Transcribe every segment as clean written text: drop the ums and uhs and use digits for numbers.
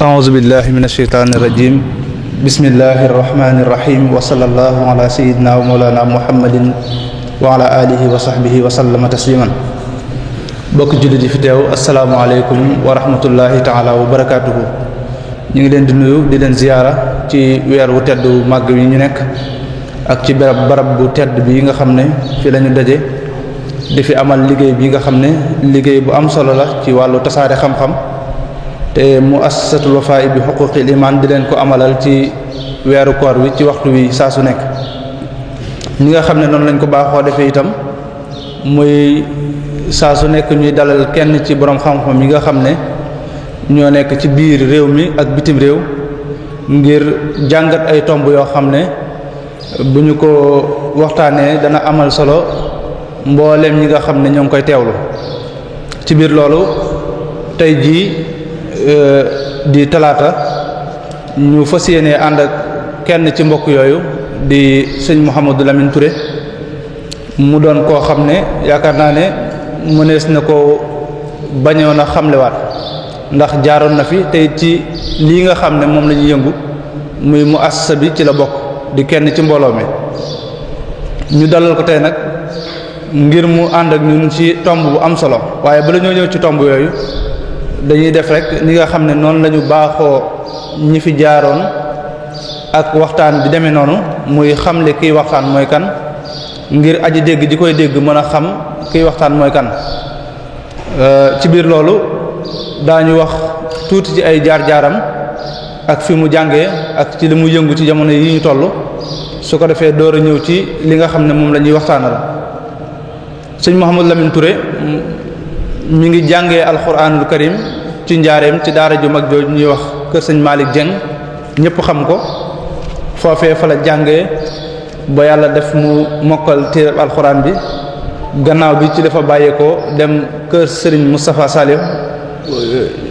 أعوذ بالله من الشيطان الرجيم بسم الله الرحمن الرحيم وصلى الله على سيدنا ومولانا محمد وعلى آله وصحبه وسلم تسليما bokk jullit yi fi teew asalaamaaleykum wa rahmatullahi taala wa barakaatuhu ñu ngi leen di nuyu di leen ziyaara ci weer wu tedd màgg yi ñu nekk ak ci barab bu tedd bi nga xam ne fi lañu daje di fi amal liggéey bi nga xam ne liggéey bu am solo la ci wàllu tasaare xam-xam te muassasatul Wafa bi huquqil iman di leen ko amalal ci weeru koor wi ci waxtu wi saa su nekk ñi nga xam ne noonu lañ ko baaxoo defee itam muy saa su nekk ñuy dalal kenn ci borom xam-xam yi nga xam ne ñoo nekk ci biir réew mi ak bitim réew ngir jàngat ay tomb yoo xam ne bu ñu ko waxtaanee dana amal solo mbooleem ñi nga xam ne ñoo ngi koy teewlu ci biir loolu tey jii di talaata ñu fas yéene ànd ak kenn ci mbokk yooyu di sëñ Mouhamadou Lamine Touré mu doon koo xam ne yaakaar naa ne mënees na ko bañoon a xamlewaat ndax jaaroon na fi tey ci lii nga xam ne moom la ñuy yëngu muy muassasa bi ci la bokk di kenn ci mbooloo mi ñu dalal ko tey nag ngir mu ànd ak ñun ci tomb bu am solo waaye bala ñoo ñëw ci tomb yooyu dañuy def rek ni nga xam ne noonu la ñu baaxoo ñi fi jaaroon ak waxtaan bi demee noonu muy xamle kiy waxtaan mooy kan ngir aji dégg ji koy dégg mën a xam kiy waxtaan mooy kan ci biir loolu daañu wax tuuti ci ay jaar-jaaram ak fi mu jàngee ak ci li mu yëngu ci jamono yi ñu toll su ko defee door a ñëw ci li nga xam ne moom la ñuy waxtaanal sëñ Mouhamadou Lamine Touré mi ngi jàngee alquranul karim ci njaareem ci daara ju mag jooju ñuy wax kër sëñ Malick Dieng ñëpp xam ko foofee fa la jàngee ba yàlla def mu mokkal téereb alquran bi gannaaw bi ci dafa bàyyeekoo dem kër Serigne Moustapha Salim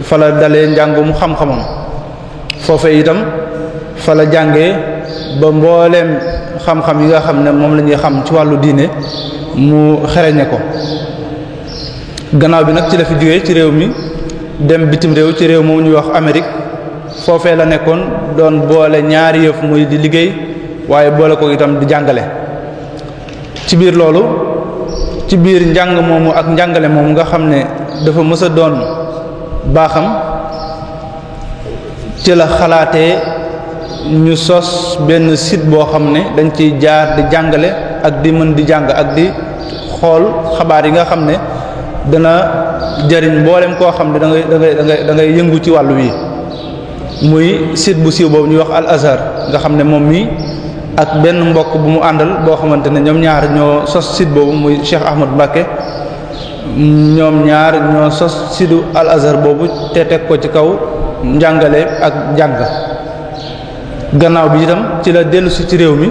fa la dalee njàngum xam-xamam foofee itam fa la jàngee ba mbooleem xam-xam yi nga xam ne moom la ñuy xam ci wàllu diine mu xereñe ko gannaaw bi nag ci la fi jógee ci réew mi dem bitim réew ci réew moom ñuy wax Amérique foofee la nekkoon doon boole ñaari yëf muy di liggéey waaye boole ko itam di jàngale ci biir loolu ci biir njàng moomu ak njàngale moomu nga xam ne dafa mës a doon baaxam ci la xalaatee ñu sos benn site boo xam ne dañ ciy jaar di jàngale ak di mën di jàng ak di xool xabaar yi nga xam ne dana jariñ mboolem koo xam ne da ngay yëngu ci wàllu wi muy site bu siiw boobu ñuy wax Al Azhar nga xam ne moom mi ak benn mbokk bu mu àndal boo xamante ne ñoom ñaar ñoo sos site boobu muy Cheikh Ahmad Mbacké ñoom ñaar ñoo sos site Al Azhar boobu te teg ko ci kaw njàngale ak jàng gannaaw bi itam ci la dellusi ci réew mi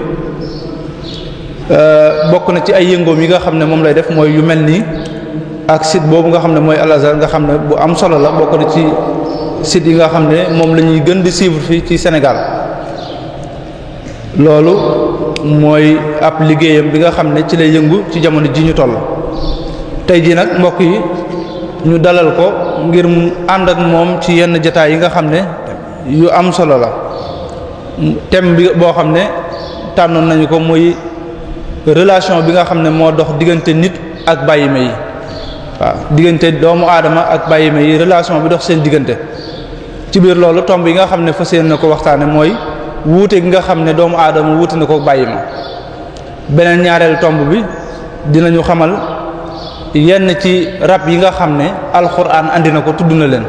bokk na ci ay yëngoom yi nga xam ne moom lay def mooy yu mel nii ak site boobu nga xam ne mooy Al Azhar nga xam ne bu am solo la bokk na ci site yi nga xam ne moom la ñuy gën di suivre fii ci Sénégal loolu mooy ab liggéeyam bi nga xam ne ci lay yëngu ci jamono ji ñu toll tey jii nag mbokk yi ñu dalal ko ngir mu ànd ak moom ci yenn jotaay yi nga xam ne yu am solo la thème bi boo xam ne tànnoon nañu ko muy relation bi nga xam ne moo dox diggante nit ak bàyyima yi waaw diggante doomu aadama ak bàyyima yi relation bi dox seen diggante ci biir loolu tomb yi nga xam ne fas yéene na ko waxtaane mooy wuute gi nga xam ne doomu aadama wuute na ko bàyyima beneen ñaareel tomb bi dinañu xamal yenn ci rab yi nga xam ne alxuraan andi na ko tudd na leen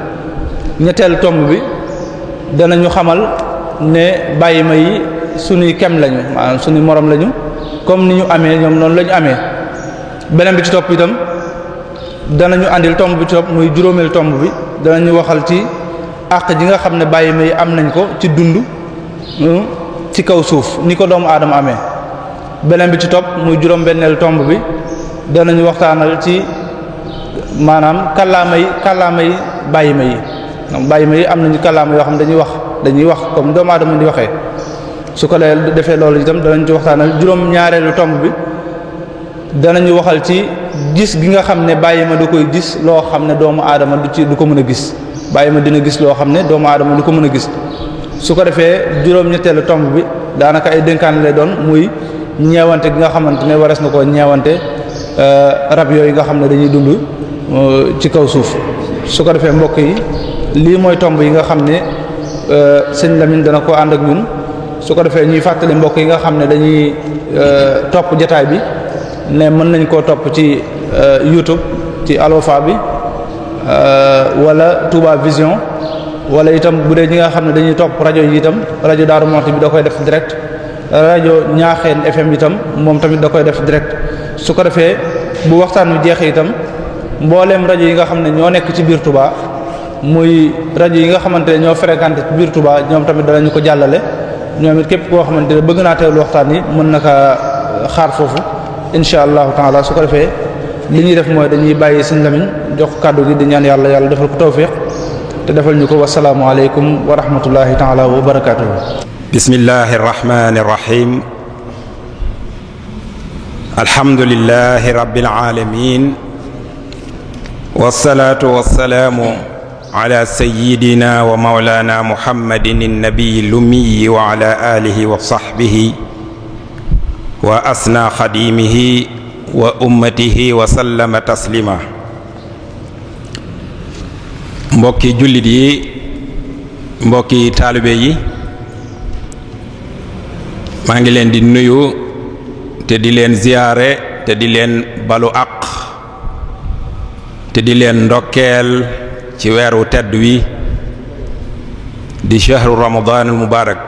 ñetteel tomb bi danañu xamal ne bàyyima yi suñuy kem lañu maanaam suñuy morom lañu comme ni ñu amee ñoom noonu la ñu amee beneen bi ci topp itam danañu andil tomb bi ci topp muy juróomeel tomb bi danañu waxal ci àq ji nga xam ne bàyyima yi am nañ ko ci dund ci kaw suuf ni ko doomu aadama amee beneen bi ci topp muy juróom-benneel tomb bi danañu waxtaanal ci maanaam kàllaamay bàyyima yi bàyyi ma yi am nañu kàllaama yoo xam dañuy wax comme doomu aadama di waxee su ko defee loolu itam danañ ci waxtaanal juróom-ñaareelu tomb bi danañu waxal ci gis gi nga xam ne bàyyi ma da koy gis loo xam ne doomu aadama du ko mën a gis bàyyi ma dina gis loo xam ne doomu aadama du ko mën a gis su ko defee juróom-ñetteelu tomb bi daanaka ay dénkaan lay doon muy ñeewante gi nga xamante ne warees na ko ñeewante rab yooyu nga xam ne dañuy dund ci kaw suuf su ko defee mbokk yi lii mooy tomb yi nga xam ne sëñ Lamine dana ko ànd ak ñun su ko defee ñuy fàttali mbokk yi nga xam ne dañuy topp jataay bi ne mën nañ koo topp ci YouTube ci Alwafa bi wala Touba Vision wala itam bu dee ñi nga xam ne dañuy topp rajo yi itam rajo Darou Moukhty bi da koy def direct rajo Ñaaxeen FM itam moom tamit da koy def direct su ko defee bu waxtaan wi jeexee itam mbooleem rajo yi nga xam ne ñoo nekk ci biir Touba muy rajo yi nga xamante ne ñoo fréquenté ci biir Touba ñoom tamit danañu ko jàllale ñoom it képp koo xamante ne bëgg naa teewlu waxtaan yi mën na kaa xaar foofu incha allahu taala su ko defee li ñuy def mooy dañuy bàyyi sëñ Lamine jox kàddu gi di ñaan yàlla defal ko tawfiq te defal ñu ko wasalaamu aleykum wa rahmatullahi taala wa barakatuhu. bismillahi rahmani rahim. alhamdulillahi rabbil alamin. wassalatu wassalamu ala sayyidina wa mawlana muhammadin an-nabiyyi al-ummi wa ala alihi wa sahbihi wa asna xadimihi wa ummatihi wa sallama taslima. mbokki jullit yi mbokki taalibe yi maa ngi leen di nuyu te di leen ziyaare te di leen balu aq te di leen ndokkeel ci weeru tedd wi di shahru ramadan al mubarak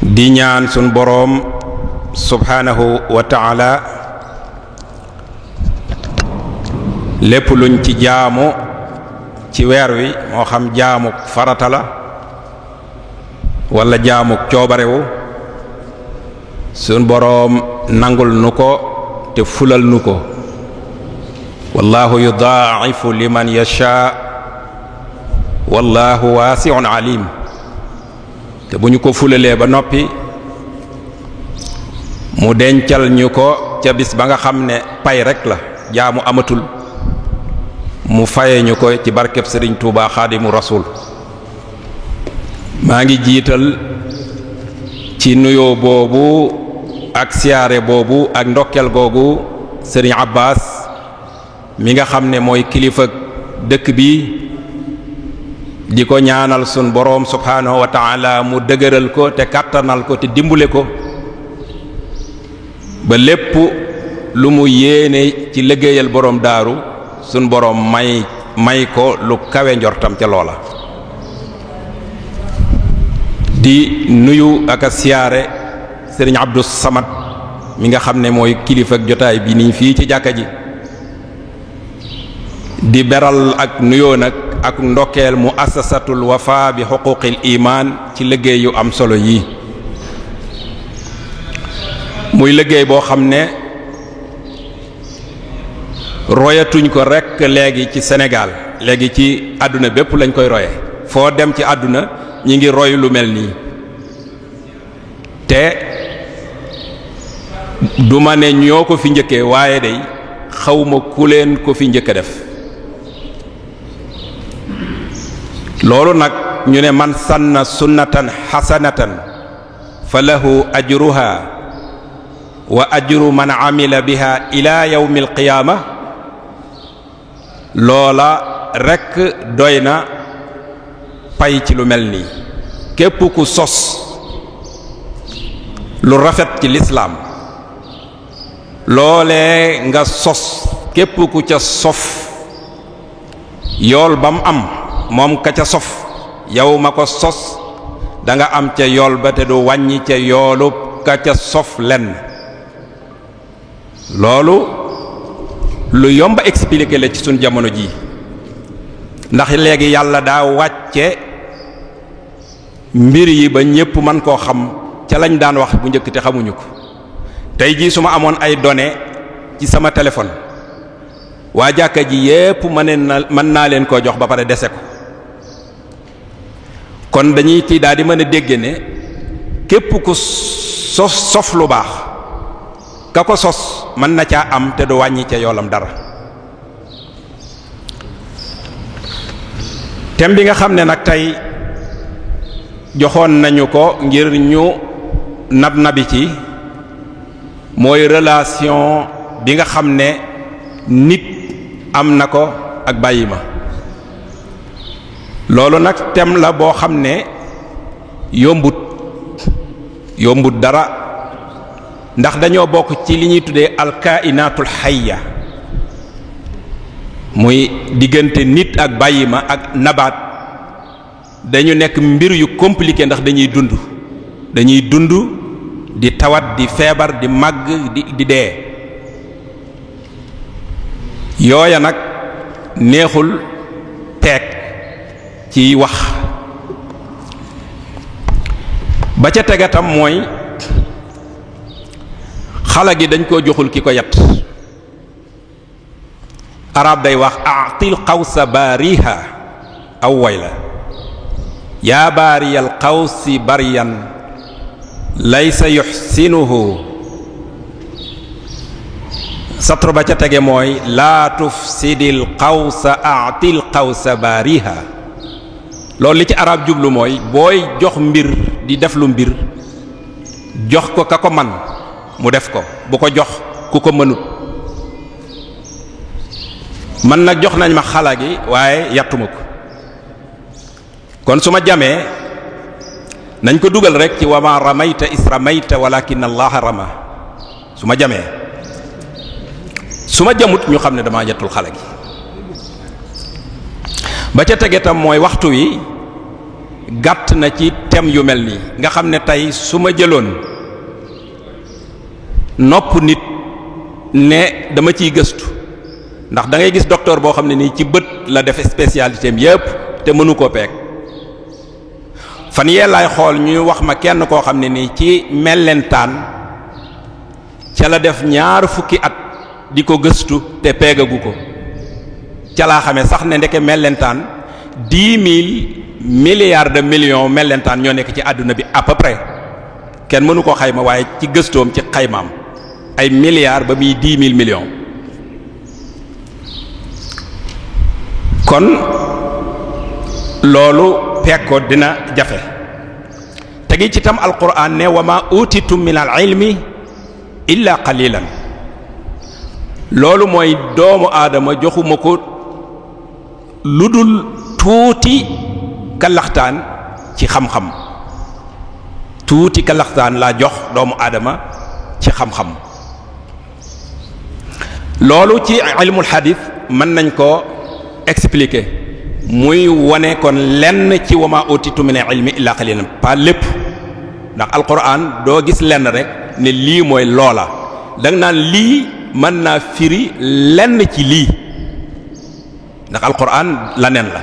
di ñaan sun boroom subhanahu wa ta'ala lépp luñ ci jaamu ci weer wi moo xam jaamuk farata la wala jaamuk coobarewu sun boroom nangul nu ko te fulal nu ko wallahu yudaa'ifu liman yasha wallahu waasi'un alim. te bu ñu ko fulalee ba noppi mu dencal ñu ko ca bis ba nga xam ne pay rek la jaamu amatul mu faye ñu ko ci barkeb Sëriñ Tuubaa Xaadimu Rasuul. maa ngi jiital ci nuyoo boobu ak siyaare boobu ak ndokkel googu Sëriñ Abbas mi nga xam ne mooy kilifa dëkk bi di ko ñaanal sun boroom subhaanahu wa ta'ala mu dëgëral ko te kàttanal ko te dimbule ko ba lépp lu mu yéene ci liggéeyal boroom daaru sun boroom may ko lu kawe njortam ca loola. di nuyu ak a siyaare Sëriñ Abdou Samad mi nga xam ne mooy kilifa ak jotaay bi nii fii ci jàkka ji di beral ak nuyoo nag ak ndokkeel muassasatul wafa bi xuquqil iman ci liggéey yu am solo yi muy liggéey boo xam ne royatuñ ko rekk léegi ci Sénégal léegi ci àdduna bépp lañ koy roye foo dem ci àdduna ñi ngi roy lu mel nii te duma ne ñoo ko fi njëkkee waaye day xawma ku leen ko fi njëkk a def loolu nag ñu ne man sanna sunnatan hasanatan fa lahu ajruha wa ajru man amila biha ila yawmil qiyaama loola rekk doy na pay ci lu mel nii képp ku sos lu rafet ci lislaam loolee nga sos képp ku ca sof yool ba mu am moom ka ca sof yow ma ko sos da nga am ca yool ba te du wàññi ca yoolu ka ca sof lenn loolu lu yomba expliquer la ci suñ jamono ji ndax léegi yàlla daa wàcce mbir yi ba ñépp mën koo xam ca lañ daan wax bu njëkk te xamuñu ko tey jii su ma amoon ay données ci sama téléphone waa jàkka ji yépp mën naa leen koo jox ba pare dese ko. kon dañuy ci daal di mën a dégg ne képp ku sof lu baax ka ko sos mën na caa am te du wàññi ca yoolam dara. thème bi nga xam ne nag tey joxoon nañu ko ngir ñu nabi ci mooy relation bi nga xam ne nit am na ko ak bàyyi ma. loolu nag thème la boo xam ne yombut dara ndax dañoo bokk ci li ñuy tuddee alkainatul hayya muy diggante nit ak bàyyi ma ak nabaat dañu nekk mbir yu compliqué ndax dañuy dund di tawat di feebar di màgg di dee. yooya nag neexul peeg ci wax. ba ca tegatam mooy xala gi dañ koo joxul ki ko yat. arab day wax a'til qawsa baariha aw wayla yaa baariyal qawsi bariyan laysa yuhsinuhu. satru ba ca tege mooy laa tufsidil qawsa a'til qawsa baariha. loolu li ci arab jublu mooy booy jox mbir di def lu mbir jox ko ka ko man mu def ko bu ko jox ku ko mënut. man nag jox nañ ma xala gi waaye yattuma ko kon su ma jamee nañ ko dugal rek ci wama ramayta is ramayta walakin allaha rama. su ma jamee su ma jamut ñu xam ne damaa yettul xala gi. ba ca tege tam mooy waxtu wi gàtt na ci thème yu mel nii nga xam ne tey su ma jëloon nopp nit ne dama ciy gëstu ndax da ngay gis docteur boo xam ne nii ci bët la def spécialité am yépp te mënu koo peeg. fan yee laay xool ñuy wax ma kenn koo xam ne nii ci mellentaan ca la def 20 at di ko gëstu te peegagu ko. ca laa xamee sax ne ndeke mellentaan 10 000 milliards de millions mellentaan ñoo nekk ci àdduna bi à peu près kenn mënu ko xayma waaye ci gëstoom ci xaymaam ay milliards ba muy 10 000 millions. kon loolu peeg ko dina jafe. tegi ci tam alquran ne wa ma utitum min al ilmi illa qalilan. loolu mooy doomu aadama joxuma ko lu dul tuuti kalaxtaan ci xam-xam. tuuti kalaxtaan laa jox doomu aadama ci xam-xam. loolu ci ilmul hadith mën nañ ko expliquer muy wane kon lenn ci wama utitu min ilmi illa qalilan pas lépp ndax alquran doo gis lenn rek ne lii mooy loola danga naan lii mën naa firi lenn ci lii ndax alquran la nen la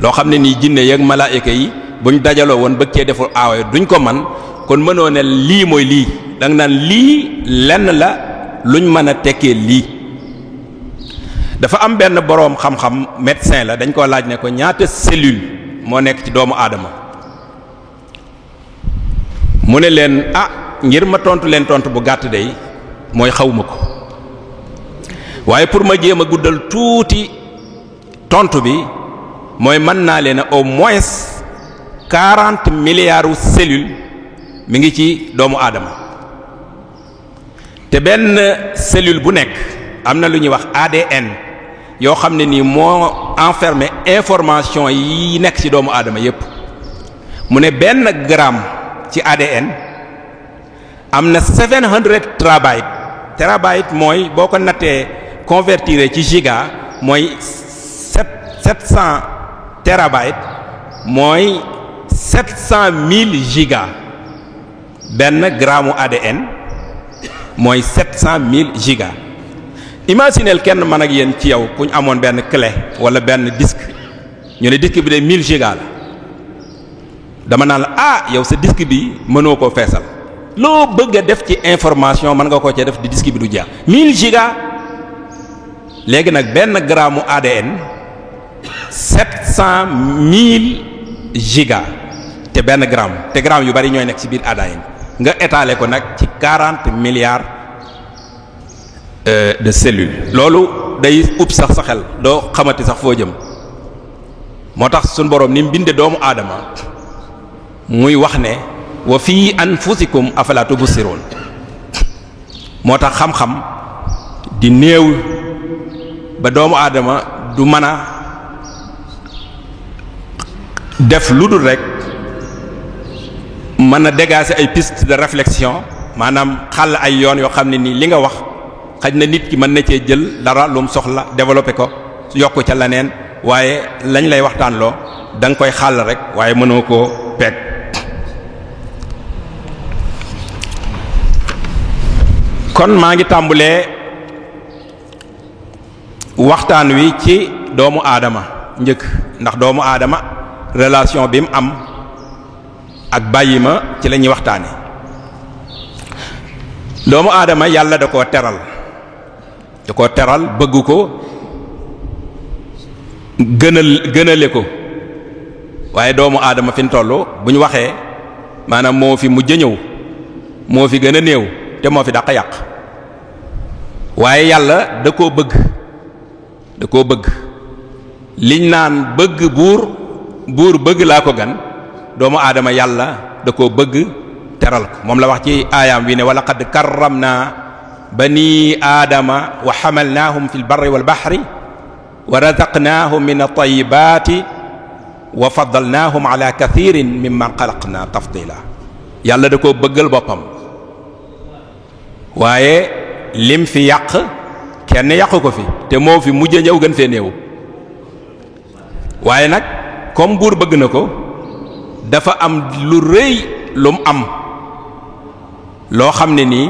loo xam ne nii jinne yeeg malaayika yi buñ dajaloo woon bëgg cee deful aawaay duñ ko man kon mënoo ne lii mooy lii danga naan lii lenn la luñ mën a tekkee lii. dafa am benn boroom xam-xam médecin la dañ ko laaj ne ko ñaata cellule moo nekk ci doomu aadama mu ne leen ngir ma tontu leen tontu bu gàtt day mooy xawma ko waaye pour ma jéem a guddal tuuti tontu bi mooy mën naa leen au moins 40 milliards cellules mi ngi ci doomu aadama te benn cellule bu nekk am na lu ñuy wax ADN yoo xam ne nii moo enfermé information yi nekk ci doomu aadama yépp mu ne benn gramme ci ADN am na 700 terabyte mooy boo ko nattee convertir ci giga mooy 700 terabyte mooy 700 000 giga benn gramme ADN mooy 700 000 giga. imagineel kenn man ak yéen ci yow ku ñu amoon benn clé wala benn disque ñu ne disque bi de 1000 giga la dama naan la yow sa disque bi mënoo koo feesal loo bëgg a def ci information mën nga koo cee def di disque bi du jeex 1000 giga léegi nag benn gramme mu ADN 700 000 giga te benn gramme te gramme yu bari ñooy nekk ci biir ADN nga étaler ko nag ci 40 milliards de cellules loolu day ub sax sa xel doo xamati sax foo jëm moo tax suñu boroom ni mu binde doomu aadama muy wax ne wa fii anfusikum afala tubsirun moo tax xam-xam di néew ba doomu aadama du mën a def lu dul rek mën a dégager ay pistes de réflexion maanaam xàll ay yoon yoo xam ne nii li nga wax xaj na nit ki mën na cee jël dara lu mu soxla développer ko yokk ca leneen waaye lañ lay waxtaan loo da nga koy xàll rek waaye mënoo koo peeg kon maa ngi tàmbulee waxtaan wi ci doomu aadama njëkk ndax doomu aadama relation bi mu am ak bàyyi ma ci la ñuy waxtaane doomu aadama yàlla da koo teral bëgg ko gënale ko waaye doomu aadama fi mu toll bu ñu waxee maanaam moo fi mujj ñëw moo fi gën a néew te moo fi daq yàq waaye yàlla da koo bëgg liñ naan bëgg buur bëgg laa ko gan doomu aadama yàlla da koo bëgg teral ko moom la wax ci aayaam wi ne wa laqad karramna bani aadama wa hamalnaahum fil barri wal bahri wa razaqnaahum min at-tayyibati wa faddalnaahum ala kathirin mimman xalaqna tafdila yàlla da koo bëggal boppam waaye lim fi yàq kenn yàqu ko fi te moo fi mujj ñëw gën fee néew waaye nag comme buur bëgg na ko dafa am lu rëy lu mu am loo xam ne nii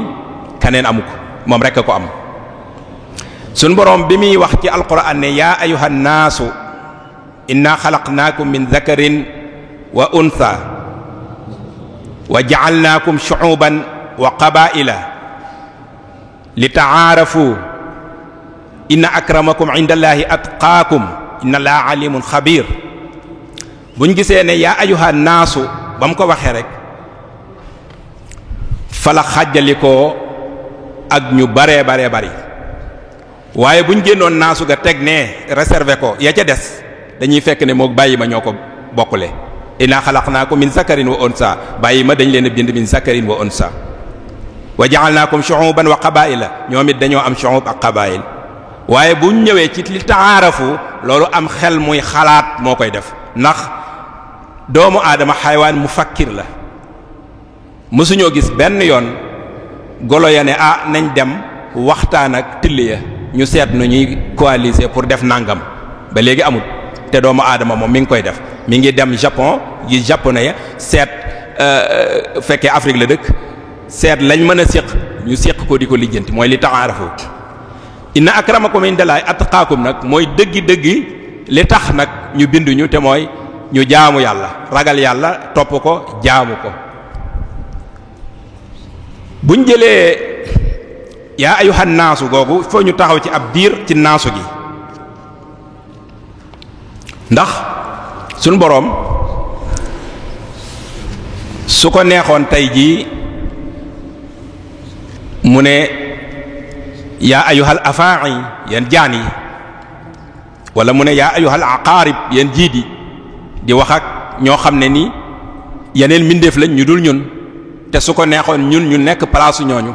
keneen amu ko moom rekk a ko am suñ boroom bi muy wax ci alquran ne yaa ayuha nnaasu inna xalaqnaakum min dakarin wa untha wa ja'alnaakum shu'uban wa qabaa'ila li ta'aarafu inna akramakum indallahi atqaakum inna allaha alimun xabiir buñ gisee ne yaa ayuha naasu ba mu ko waxee rek fala xàjjalikoo ak ñu baree bari waaye buñ génnoon naasu ga teg ne réservé ko ya ca des dañuy fekk ne mook bàyyi ma ñoo ko bokkule inna xalaqnaakum min zakarin wa unsa bàyyi ma dañ leen a bind min zakarin wa unsa wa ja'alnaakum shu'uban wa qabaa'ila ñoom it dañoo am shu'ub ak qabaa'il waaye buñ ñëwee ci li taarafu loolu am xel muy xalaat moo koy def ndax doomu aadama xaywaan mufakkir la mësuñoo gis benn yoon golo ya ne nañ dem waxtaan ak till ya ñu seet nu ñuy coaliser pour def nangam ba léegi amul te doomu aadama moom mi ngi koy def mi ngi dem Japon yi japonais ya seet fekkee Afrique la dëkk seet lañ mën a séq ñu séq ko di ko lijjanti mooy li ta'aarafu inna akramakum indallahi atqaakum nag mooy dëggi li tax nag ñu binduñu te mooy ñu jaamu yàlla ragal yàlla topp ko jaamu ko buñ jëlee yaa ayuhan naasu googu foo ñu taxaw ci ab diir ci naasu gi ndax suñ boroom su ko neexoon tey jii mu ne yaa ayuhal afaa'i yéen jaan yi wala mu ne yaa ayuhal aqaarib yéen jiit yi di wax ak ñoo xam ne ni yeneen mbindeef lañ ñu dul ñun te su ko neexoon ñun ñu nekk palaasu ñooñu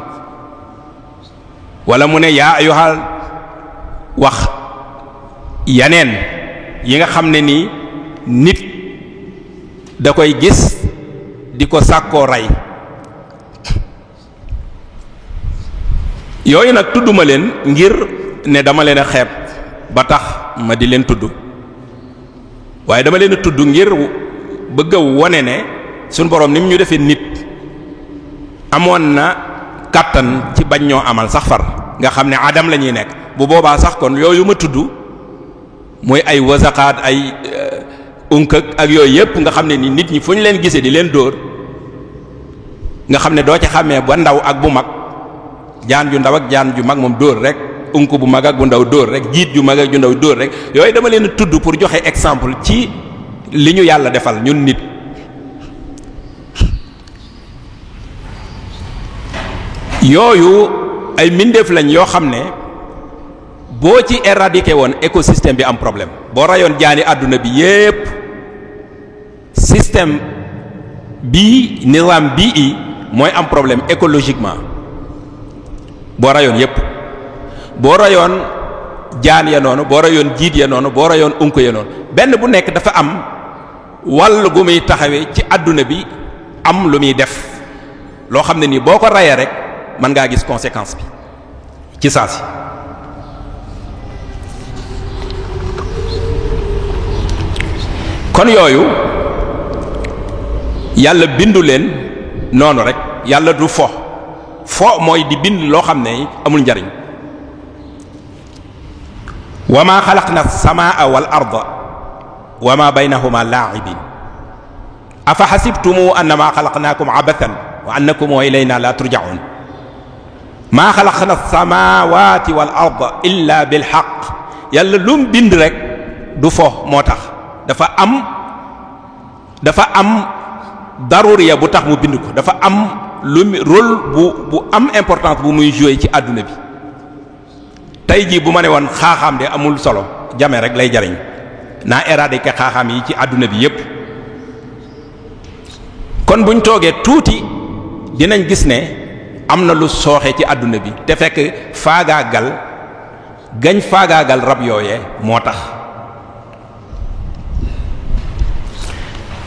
wala mu ne yaa ayuhal wax yeneen yi nga xam ne nii nit da koy gis di ko sàkkoo rey yooyu nag tudduma leen ngir ne dama leen a xeeb ba tax ma di leen tudd waaye dama leen a tudd ngir bëgg a wone ne suñu boroom ni mu ñu defee nit amoon na kàttan ci bañ ñoo amal sax far nga xam ne adam la ñuy nekk bu boobaa sax kon yooyu ma tudd muy ay wasaqaat ay unkak ak yooyu yépp nga xam ne ni nit ñi fu ñu leen gisee di leen dóor nga xam ne doo ci xàmmee ba ndaw ak bu mag jaan ju ndaw ak jaan ju mag moom dóor rek unk bu mag ak bu ndaw dóor rek jiit ju mag ak ju ndaw dóor rek yooyu dama leen tudd pour joxe exemple ci li ñu yàlla defal ñun nit. yooyu ay mbindeef lañ yoo xam ne boo ci éradiquer woon écosystème bi am problème boo rayoon jaani àdduna bi yépp système bii nizaam bii mooy am problème écologiquement boo rayoon yépp boo rayoon jaan ya noonu boo rayoon jiit ya noonu boo rayoon unk ya noonu benn bu nekk dafa am wàll gu muy taxawee ci àdduna bi am lu muy def loo xam ne nii boo ko rayee rek mën ngaa gis conséquence bi ci saa si kon yooyu yàlla bindu leen noonu rek yàlla du fo mooy di bind loo xam ne amul njariñ wa ma xalaqna as-samaa wal arda wa ma baynahuma laa'ibin afa xasibtumu annama xalaqnaakum abathan wa annakum ilayna la turja'un ma xalaqna as-samawati wal arda illa bil haqq yàlla lum bind rek du fo moo tax dafa am daruriya bu tax mu bind ko dafa am rôle bu am importance bu muy jouer ci àdduna bi tey jii bu ma ne woon xaaxaam de amul solo jame rek lay jariñ naa éradiquer xaaxaam yi ci àdduna bi yépp kon buñ toogee tuuti dinañ gis ne am na lu sooxe ci àdduna bi te fekk faagaagal rab yooyee moo tax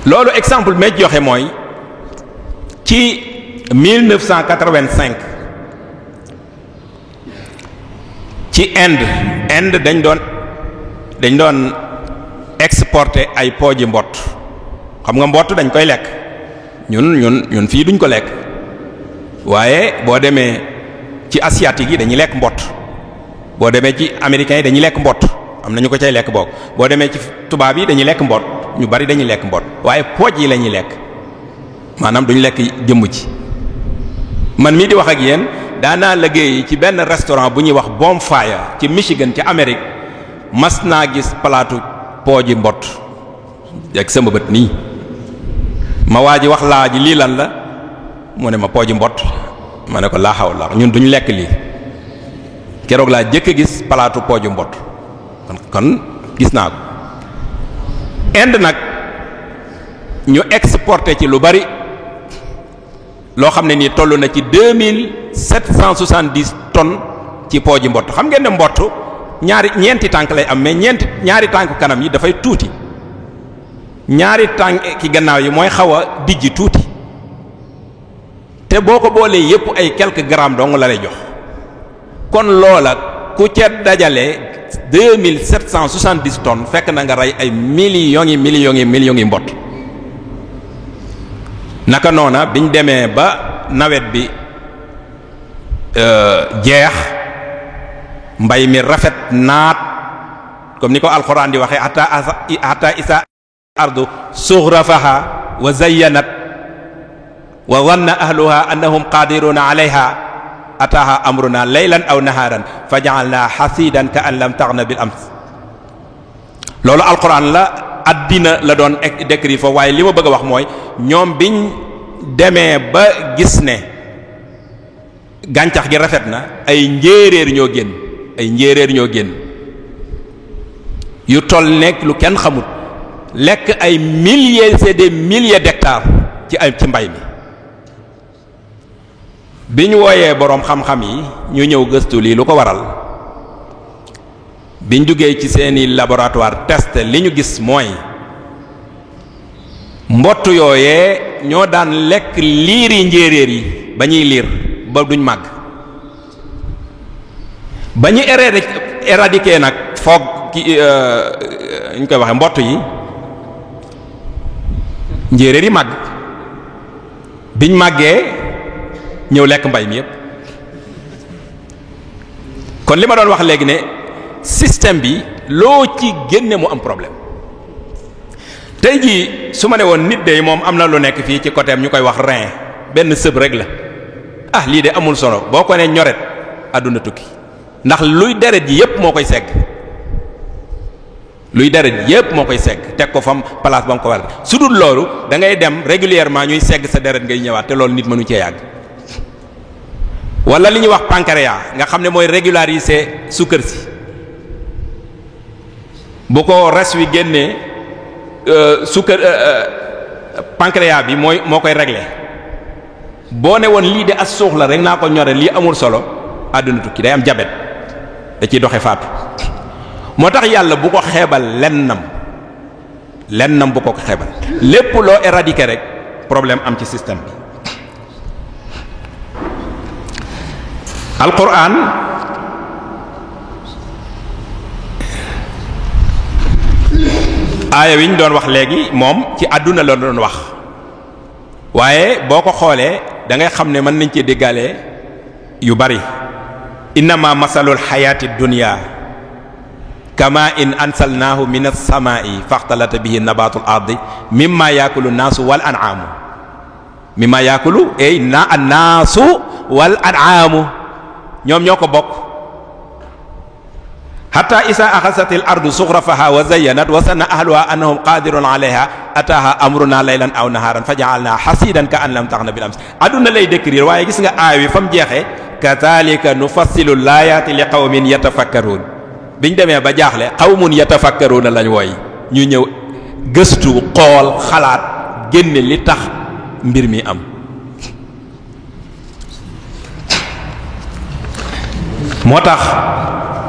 loolu exemple may joxe mooy ci 1985 ci Inde dañ doon exporter ay pooji mbott xam nga mbott dañ koy lekk ñun fii duñ ko lekk waaye boo demee ci asiatique yi dañuy lekk mbott boo demee ci américains yi dañuy lekk mbott am na ñu ko cay lekk boog boo demee ci tubaab yi dañuy lekk mbott ñu bari dañuy lekk mbott waaye pooj yi la ñuy lekk maanaam duñu lekk jëmm ci man mii di wax ak yéen daanaa liggéey ci benn restaurant bu ñuy wax Bonfire ci Michigan ci Amérique mas naa gis palaatu pooji mbott ak sama bët nii ma waa ji wax laa ji lii lan la mu ne ma pooji mbott ma ne ko laa xaw la ñun duñu lekk lii keroog laa jëkk a gis palaatu pooju mbott kon gis naa ko Inde nag ñu exporté ci lu bari loo xam ne nii toll na ci 2770 tonnes ci pooji mbott xam ngeen ne mbott ñeenti tànk lay am mais ñaari tànk kanam yi dafay tuuti ñaari tànk ki gannaaw yi mooy xaw a dijji tuuti te boo ko boolee yépp ay quelques grammes dong la lay jox kon loola ku ca dajale 2770 tonnes fekk na nga rey ay millions yi mbott naka noona biñ demee ba nawet bi jeex mbay mi rafet naat comme ni ko alxuraan di waxee hatta isa ardu sughrafaha wa zayyanat wa dhanna ahluha annahum qadiruna alayha ataaha amruna laylan aw naharan faja'alna hasidan ka an lam taghna bil ams loolu alquran la addina la doon décrire foofu waaye li ma bëgg a wax mooy ñoom biñ demee ba gis ne gàncax gi rafet na ay njéeréer ñoo génn yu toll nekk lu kenn xamut lekk ay milliers c'est des milliers d'hectares ci mbay mi bi ñu wooyee boroom xam-xam yi ñu ñëw gëstu lii lu ko waral biñ duggee ci seeni laboratoire test li ñu gis mooy mbott yooyee ñoo daan lekk liiri njéeréer yi ba ñuy liir ba duñ màgg ba ñu éradiquer nag foog ñu koy waxe mbott yi njéeréer yi màgg biñ màggee ñëw lekk mbay mi yépp kon li ma doon wax léegi ne système bi loo ci génne mu am problème tey jii su ma ne woon nit de moom am na lu nekk fii ci côté am ñu koy wax rein benn sëb rek la lii de amul solo boo ko ne ñoret àdduna tukki ndax luy deret ji yépp moo koy segg luy deret ji yépp moo koy segg teg ko fam place ba mu ko war su dul loolu da ngay dem régulièrement ñuy segg sa deret ngay ñëwaat te loolu nit mënu cee yàgg. wala li ñuy wax pancréas nga xam ne mooy régulariser sukkër si bu ko res wi génnee sukkër pancréas bi moo koy régler boo ne woon lii de as suux la rek naa ko ñore lii amul solo àdduna tukki day am jabet da ciy doxe faatu. moo tax yàlla bu ko xeebal lennam bu ko xeebal lépp loo éradiquer rek problème am ci système bi. alquran aaya wi ñu doon wax léegi moom ci àdduna la doon wax waaye boo ko xoolee da ngay xam ne mën nañ cee déggalee yu bari. innama masalul xayaati dunya kama in ansalnaahu min as-samaa'i faxtalata bihi nabatul ardi mimma yaakulu naasu wal an'aamu mimma yaakulu ay annaasu wal an'aamu ñoom ñoo ko bokk. hatta isa axasatil ardu suxrafaha wa zayyanat wa sanna ahluha annahum qadirun alayha ataha amruna laylan aw naharan fa ja'alna hasidan ka an lam taxna bil ams. adduna lay décrire waaye gis nga aay wi fa mu jeexee kadhalika nufassilu laayaati li qawmin yatafakkarun biñ demee ba jaaxle qawmun yatafakkaruna lañ wooy ñu ñëw gëstu xool xalaat génne li tax mbir mi am. moo tax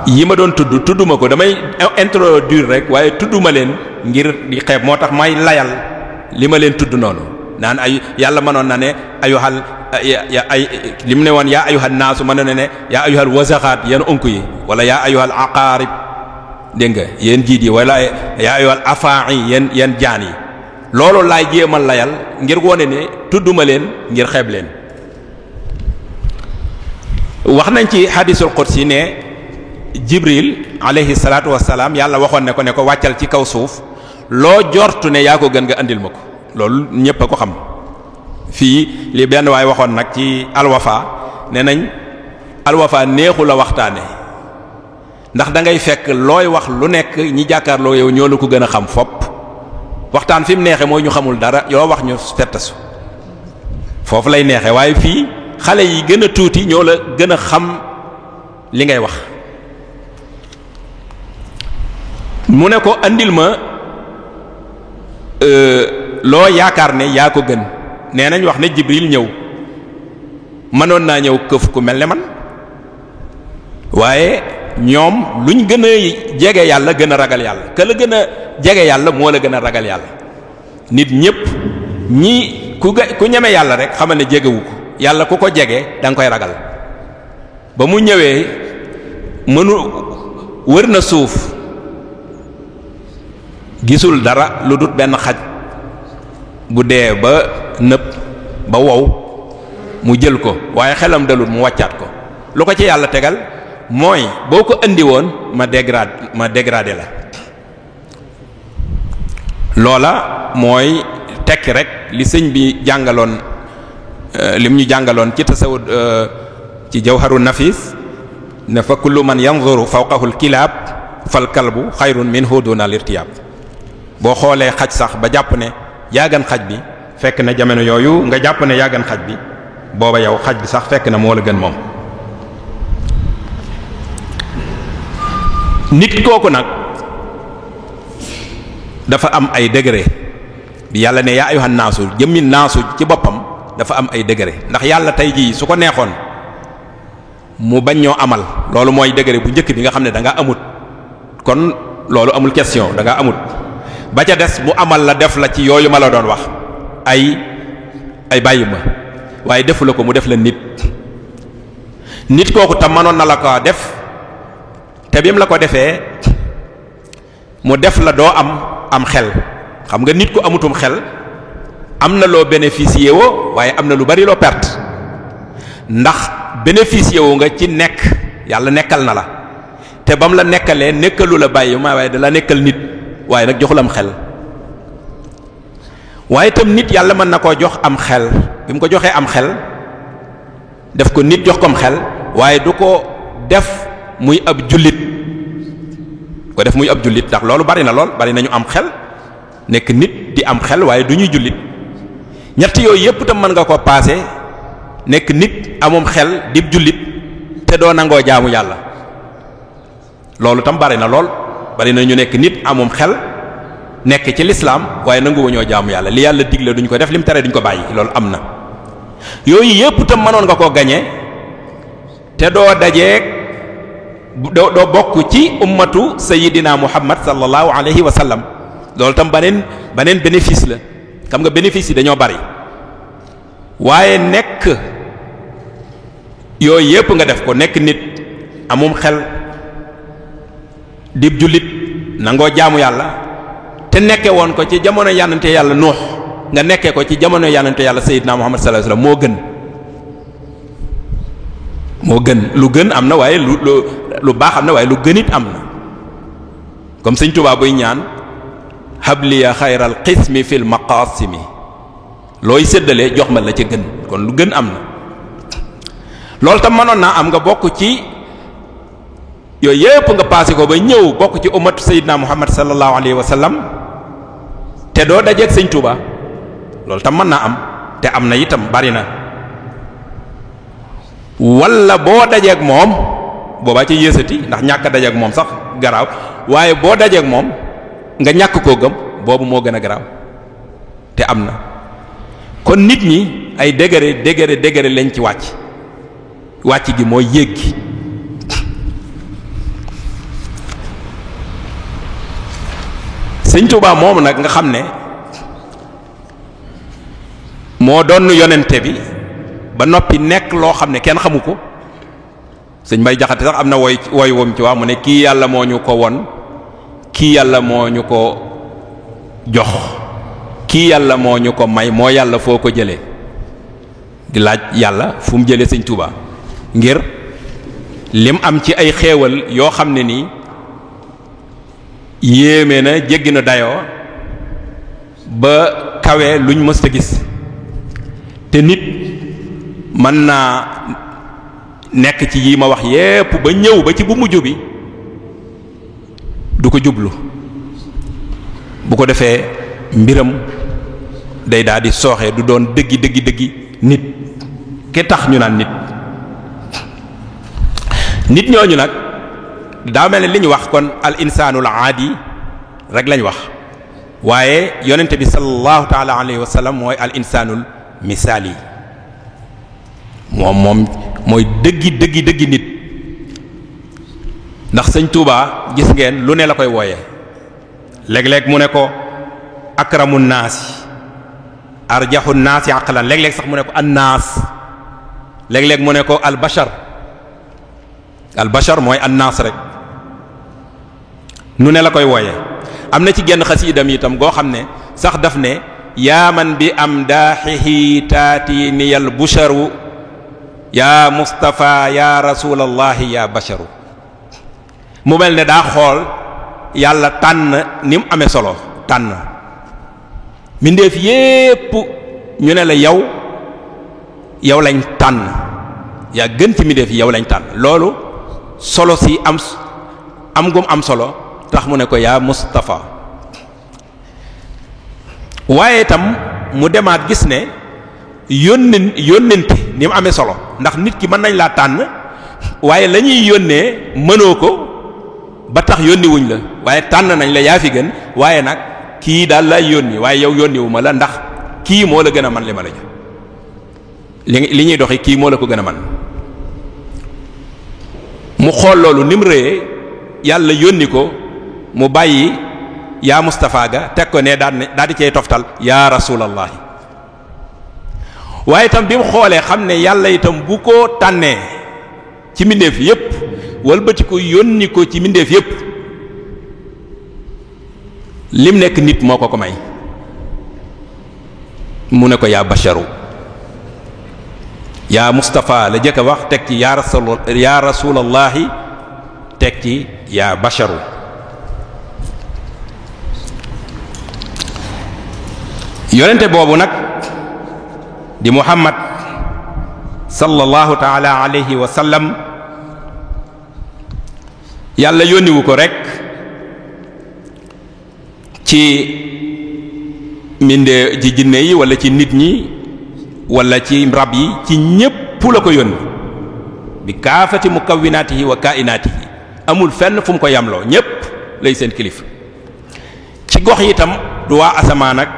yi ma doon tudduma ko damay introduire rek waaye tudduma leen ngir di xeeb moo tax may layal li ma leen tudd noonu naan ay yàlla mënoon na ne ayuhal li mu ne woon yaa ayuhal naasu mënoon na ne yaa ayuhal wasaxaat yéen onk yi wala yaa ayuhal aqaarib dégg nga yéen jiit yi wala yaa ayuhal afaa'i yéen jaan yi loolu laay jéemal layal ngir wone ne tudduma leen ngir xeeb leen. wax nañ ci hadisul qudsi ne Jibril alayhi salaatu wassalaam yàlla waxoon ne ko wàccal ci kaw suuf loo jortu ne yaa ko gën nga andil ma ko loolu ñépp a ko xam. fii li benn waay waxoon nag ci alwafa ne nañ alwafa neexu la waxtaane ndax da ngay fekk looy wax lu nekk ñi jàkkaarloo yow ñoo la ko gën a xam fopp waxtaan fi mu neexe mooy ñu xamul dara yoo wax ñu fettasu foofu lay neexe waaye fii xale yi gën a tuuti ñoo la gën a xam li ngay wax. mu ne ko andil ma loo yaakaar ne yaa ko gën nee nañ wax ne Jibril ñëw mënoon naa ñëw këf ku mel ne man waaye ñoom luñ gën a jege yàlla gën a ragal yàlla ka la gën a jege yàlla moo la gën a ragal yàlla. nit ñépp ñi ku ñeme yàlla rek xamal ne jegewu ko yàlla ku ko jege da nga koy ragal. ba mu ñëwee wër na suuf gisul dara lu dut benn xaj bu dee ba nëb ba wow mu jël ko waaye xelam dalut mu wàccaat ko lu ko ci yàlla tegal mooy boo ko indi woon ma dégradé la. loola mooy tekki rek li sëñ bi jàngaloon lim ñu jàngaloon ci tasawud ci jawharu nafis ne fa kullu man yanzuru fawqahul kilaab fal kalbu xayrun minhu duna lirtiyaab. boo xoolee xaj sax ba jàpp ne yaagan xaj bi fekk na jamono yooyu nga jàpp ne yaagan xaj bi booba yow xaj bi sax fekk na moo la gën moom. nit kooku nag dafa am ay degré bi yàlla ne yaa ayyuhan naasu jëmmi naasu ci boppam dafa am ay degré ndax yàlla tey jii su ko neexoon mu bañ ñoo amal loolu mooy degré bu njëkk bi nga xam ne da nga amut kon loolu amul question da nga amut. ba ca des mu amal la def la ci yooyu ma la doon wax ay bàyyi ma waaye defu la ko mu def la nit kooku tam mënoon na la ko def te bim la ko defee mu def la doo am xel xam nga nit ku amutum xel am na loo bénéficié woo waaye am na lu bari loo perte ndax bénéficié wu nga ci nekk yàlla nekkal na la te bam la nekkalee nekkalu la bàyyi ma waaye da la nekkal nit. waaye nag joxul am xel waaye itam nit yàlla mën na koo jox am xel bi mu ko joxee am xel def ko nit jox ko am xel waaye du ko def muy ab jullit ko def muy ab jullit ndax loolu bari na lool bari nañu am xel nekk nit di am xel waaye du ñuy jullit ñett yooyu yépp tam mën nga ko paase nekk nit amum xel di jullit te doo nangoo jaamu yàlla loolu tam bari na lool bari na ñu nekk nit amum xel nekk ci lislaam waaye nanguwu ñoo jaamu yàlla li yàlla digle duñ ko def lim tere duñ ko bàyyi loolu am na yooyu yépp tam mënoon nga koo gañe te doo dajeeg doo bokk ci ummatu sayidina muhammad sallallahu alayhi wa sallam loolu tam baneen bénéfice la xam nga bénéfice yi dañoo bari waaye nekk yooyu yépp nga def ko nekk nit amum xel dib jullit nangoo jaamu yàlla te nekke woon ko ci jamono yànnante yàlla nuux nga nekkee ko ci jamono yànnante yàlla sayidina muhammad sallallahu alayhi wa sallam moo gën lu gën am na waaye lu baax am na waaye lu gën it am na comme Sëñ Tuubaa buy ñaan habliya xayral qismi fil maqasimi looy séddalee jox ma la ca gën kon lu gën am na loolu tam mënoon naa am nga bokk ci yooyu yépp nga passé ko ba ñëw bokk ci ummatu sayyidina muhammad sallallahu alayhi wa sallam te doo dajeeg Sëñ Tuubaa loolu tam mën naa am te am na itam bari na walla boo dajeeg moom boobaa ci yéesati ndax ñàkk a dajeeg moom sax garaaw waaye boo dajeeg moom nga ñàkk koo gëm boobu moo gën a garaaw te am na kon nit ñi ay degré lañ ci wàcc gi mooy yéeg gi Sëñ Tuubaa moomu nag nga xam ne moo doon yonente bi ba noppi nekk loo xam ne kenn xamu ko sëñ Mbay Jaxate sax am na woy wom ci wax mu ne kii yàlla moo ñu ko won kii yàlla moo ñu ko jox kii yàlla moo ñu ko may moo yàlla foo ko jëlee di laaj yàlla fu mu jëlee Sëñ Tuubaa ngir lim am ci ay xéewal yoo xam ne nii yéeme na jéggi na dayoo ba kawe luñ mësta gis te nit mën naa nekk ci yi ma wax yépp ba ñëw ba ci bu mujj bi du ko jublu bu ko defee mbiram day daal di sooxee du doon dëggi nit ke tax ñu naan nit ñooñu nag daa mel ne li ñu wax kon al insaanul aadi rek lañ wax waaye yonente bi sallallahu taala alayhi wa sallam mooy al insaanul misaali moom mooy dëggi nit ndax Sëñ Tuubaa gis ngeen lu ne la koy wooye léeg-léeg mu ne ko akramu naasi arjaxu naasi aqlan léeg-léeg sax mu ne ko annaas léeg-léeg mu ne ko albashar mooy annaas rek nu ne la koy wooye am na ci genn xasiidam itam goo xam ne sax daf ne yaa man bi am daaxihi taati niyal busharu yaa Mustafa yaa rasulallahi yaa basharu mu mel ne daa xool yàlla tànn ni mu amee solo tànn mbindeef yépp ñu ne la yow lañ tànn yaa gën ci mbindeef yi yow lañ tànn loolu solo si am gum am solo tax mu ne ko yaa Mustafa waaye itam mu demaat gis ne yónnente ni mu amee solo ndax nit ki mën nañ laa tànn waaye la ñuy yónnee mënoo ko ba tax yónni wuñ la waaye tànn nañ la yaa fi gën waaye nag kii daal lay yónni waaye yow yónni wu ma la ndax kii moo la gën a man li ma la jox li ñuy doxi kii moo la ko gën a man mu xool loolu ni mu rëyee yàlla yónni ko mu bàyyi yaa Mustafa ga teg ko ne daal di cay toftal yaa rasulallahi waaye itam bi mu xoolee xam ne yàlla itam bu ko tànnee ci mbindeef yépp walbati ko yónni ko ci mbindeef yépp lim nekk nit moo ko may mu ne ko yaa basharu yaa Mustafa la jëkk a wax teg ci yaa rasulallahi teg ci yaa basharu yonente boobu nag di Muhammad sallallahu taala alayhi wa sallam yàlla yónniwu ko rek ci mbinde ci jinne yi wala ci nit ñi wala ci rab yi, ci ñépp la ko yónni bi kaafati mukawwinaatihi wa kaa'inaatihi, amul fenn fu mu ko yamloo, ñépp lay seen kilifa. ci gox yi itam du waa asamaan ak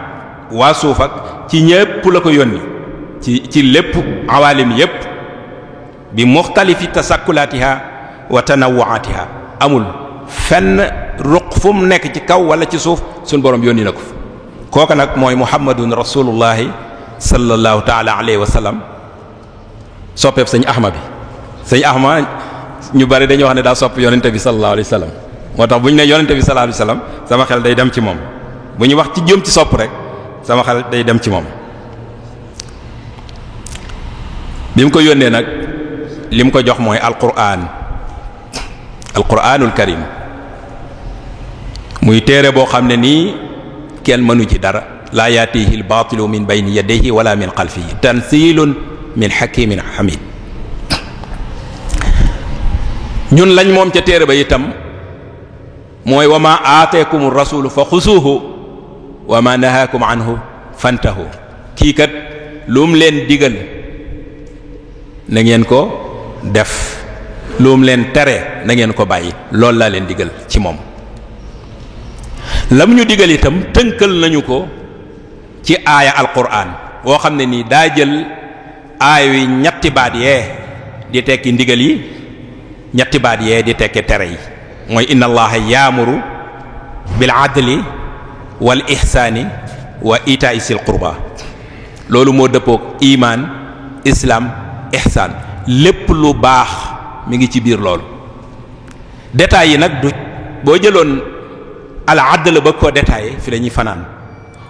waa suuf ak ci ñépp la ko yónni, ci lépp awaalim yépp bi muxtalifi tasakkulaatiha wa tanawwaatiha, amul fenn ruq fu mu nekk ci kaw wala ci suuf suñ borom yónni na ko fa. kooka nag mooy muhammadun rasulullahi sallallahu taala alayhi wa sallam, soppeeb sëñ ahma bi. sëñ ahma ñu bari dañuy wax ne daa sopp yonente bi sallallahu alayhi wa sallam, moo tax bu ñu ne yonente bi sallallahu alayhi wa sallam sama xel day dem ci moom. bu ñu wax ci jëm ci sopp rek sama xel day dem ci moom. bi mu ko yónnee nag li mu ko jox mooy alquraanul karim, muy téere boo xam ne nii kenn mënu ci dara. laa yaatihi albaatilu min bayni yadayhi wala min xalfihi tanzilun min hakimin hamid. ñun lañ moom ca téere ba itam mooy wa ma aateekum rasulu fa xusuuhu wa ma nahaakum anhu fantahu. kii kat lu mu leen digal na ngeen ko def, lu mu leen tere na ngeen ko bàyyi. loolu laa leen digal ci moom. lam ñu digal itam tënkal nañu ko ci aaya alquran boo xam ne nii daa jël aaya wi ñetti baat yee di tekki ndigal yi, ñetti baat yee di tekki tere yi. mooy inna allaha yaamuru bil adli wal ihsaani wa itaa'i sil qurba. loolu moo dëppook iman, islam, ihsaan, lépp lu baax mi ngi ci biir loolu. détails yi nag du boo jëloon al adl ba koo détaillé fi la ñuy fanaan,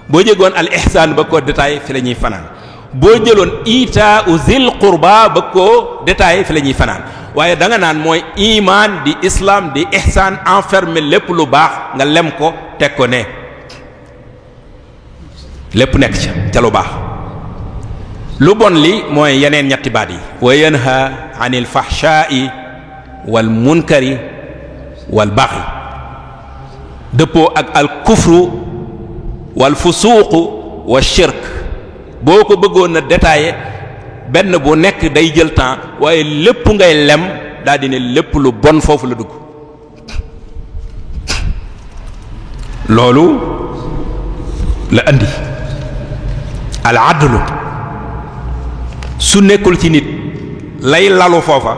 boo jëgoon al ihsaan ba koo détaillé fi la ñuy fanaan, boo jëloon itaa'u zil qurba ba koo détaillé fi la ñuy fanaan. waaye da nga naan mooy iman di islam di ihsaan enfermé lépp lu baax nga lem ko teg ko ne lépp nekk ca lu baax. lu bon li mooy yeneen ñetti baat yi wa yanha anil fahshaa'i wal munkari wal baghi, dëppoo ak al kufru wal fusuuqu wa shirk. boo ko bëggoon na détaillé benn bu nekk day jël temps, waaye lépp ngay lem daal di ne lépp lu bon foofu la dugg. loolu la andi al adlu. su nekkul ci nit lay lalu foofa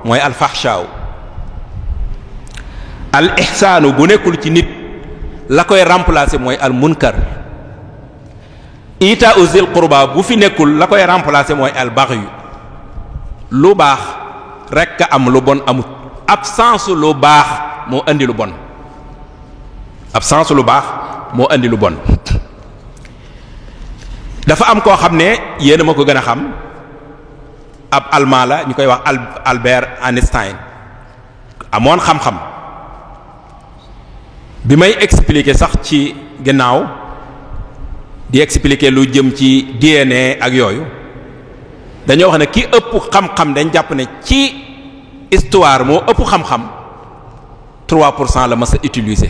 mooy al fahshaaw. al ihsaanu bu nekkul ci nit la koy remplacer mooy al munkar. itaa'u zil qurba bu fi nekkul la koy remplacer mooy al baghy. lu baax rekk a am, lu bon amut. absence lu baax moo andi lu bon. absence lu baax moo andi lu bon. dafa am koo xam ne yéen a ma ko gën a xam, ab allemand la ñu koy wax Albert Einstein, amoon xam-xam. bi may expliquer sax ci ginnaaw di expliquer lu jëm ci DNA ak yooyu, dañoo wax ne ki ëpp xam-xam dañ jàpp ne ci histoire moo ëpp xam-xam 3% la mas a utiliser,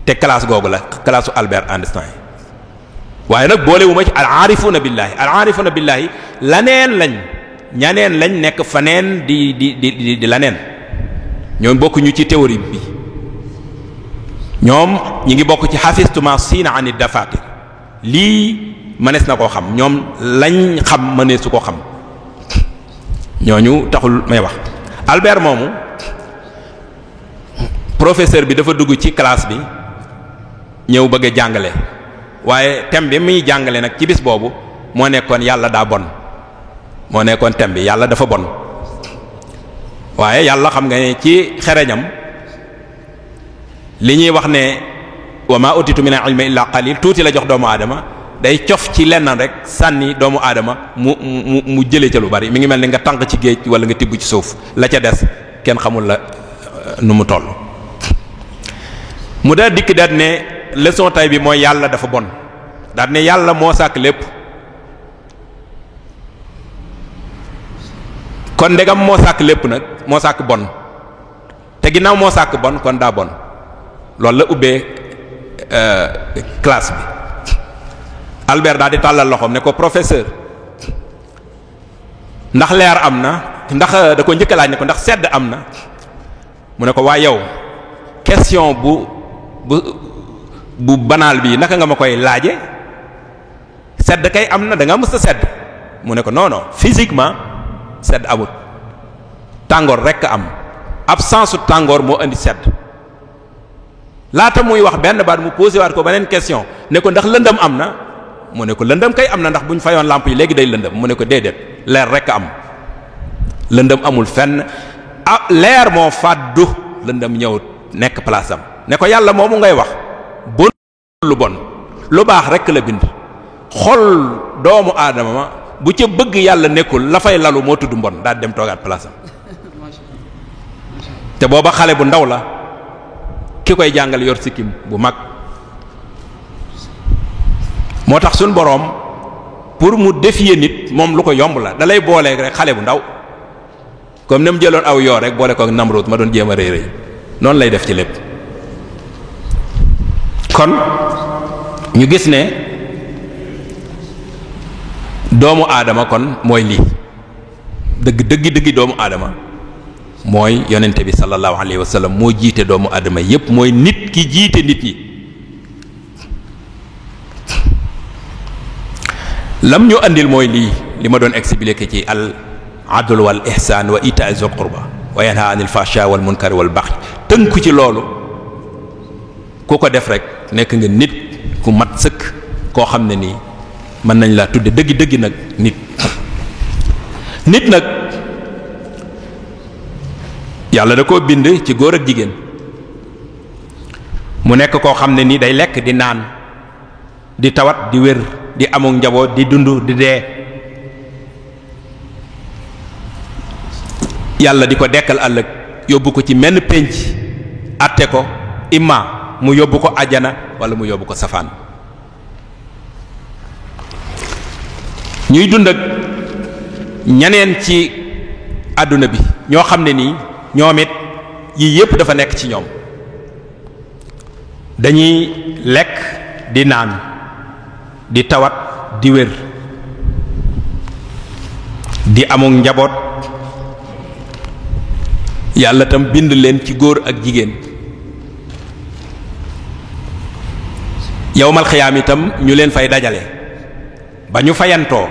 te classe googu la classe Albert Einstein. waaye nag boolewuma ci al aarifuna billahi laneen lañ, ñaneen lañ nekk faneen di laneen. ñoom bokkuñu ci théorie bi, ñoom ñi ngi bokk ci xafistuma siina ani dafatir. lii mënees na koo xam, ñoom lañ xam mënees su ko xam. ñooñu taxul may wax. Albert moomu professeur bi dafa dugg ci classe bi ñëw bëgg a jàngale, waaye thème bi muy jàngale nag ci bis boobu moo nekkoon yàlla daa bon, moo nekkoon thème bi yàlla dafa bon. waaye yàlla xam nga ne ci xereñam li ñuy wax ne wa ma utitu min al ilmi illa qalil, tuuti la jox doomu aadama, day cof ci lenn rek sànni doomu aadama mu jëlee ca lu bari. mi ngi mel ni nga tànq ci géej wala nga tibb ci suuf, la ca des kenn xamul la nu mu toll. mu daal dikk daal ne leçon tay bi mooy yàlla dafa bon, daal ne yàlla moo sàkk lépp, kon ndegam moo sàkk lépp nag moo sàkk bon, te ginnaaw moo sàkk bon kon daa bon loolu la ubbee classe bi. Albert daal di tàllal loxoom ne ko professeur ndax leer am na ndax da ko njëkk a laaj ne ko ndax sedd am na mu ne ko waa yow question bu banal bi naka nga ma koy laaje sedd kay am na da nga mës a sedd mu ne ko non non physiquement sedd amut tàngoor rekk am absence su tàngoor moo indi sedd laata muy wax benn baat mu posé waat ko beneen question ne ko ndax lëndëm am na mu ne ko lëndëm kay am na ndax bu ñu fayoon lamp yi léegi day lëndëm mu ne ko déedéet leer rekk am lëndëm amul fenn leer moo fàddu lëndëm ñëw nekk place am ne ko yàlla moomu ngay wax bon lu bon lu baax rekk la bind xol doomu aadama ma bu ca bëgg yàlla nekkul la fay lalu moo tudd mbon daal dem toogaat place am te booba xale bu ndaw la ki koy jàngal yor sikkim bu mag moo tax suñ boroom pour mu défier nit moom lu ko yomb la dalay booleeg rek xale bu ndaw comme ni mu jëloon aw yoo rek boole ko ak Namrud ma doon jéem a rëy rëy noonu lay def ci lépp kon ñu gis ne doomu aadama kon mooy lii dëgg doomu aadama mooy yonente bi sallallahu alayhi wa sallam moo jiite doomu aadama yépp mooy nit ki jiite nit ñi lam ñu andil mooy lii li ma doon expliquer ci al adl wal ihsan wa ita'i zul qurba wa yanha anil fahsha wal munkar wal baghi tënku ci loolu ku ko def rek nekk nga nit ku mat sëkk koo xam ne nii mën nañ laa tudde dëgg nag nit nag yàlla da koo bind ci góor ak jigéen mu nekk koo xam ne nii day lekk di naan di tawat di wér di amuk njaboot di dund di dee yàlla di ko dekkal ëllëg yóbbu ko ci menn pénc atte ko imma mu yóbbu ko ajjana wala mu yóbbu ko safaan ñuy dund ak ñeneen ci àdduna bi ñoo xam ne nii ñoom it yii yépp dafa nekk ci ñoom dañuy lekk di naan di tawat di wér di amuk njaboot yàlla tam bind leen ci góor ak jigéen yawmal xiyaam itam ñu leen fay dajale ba ñu fayantoo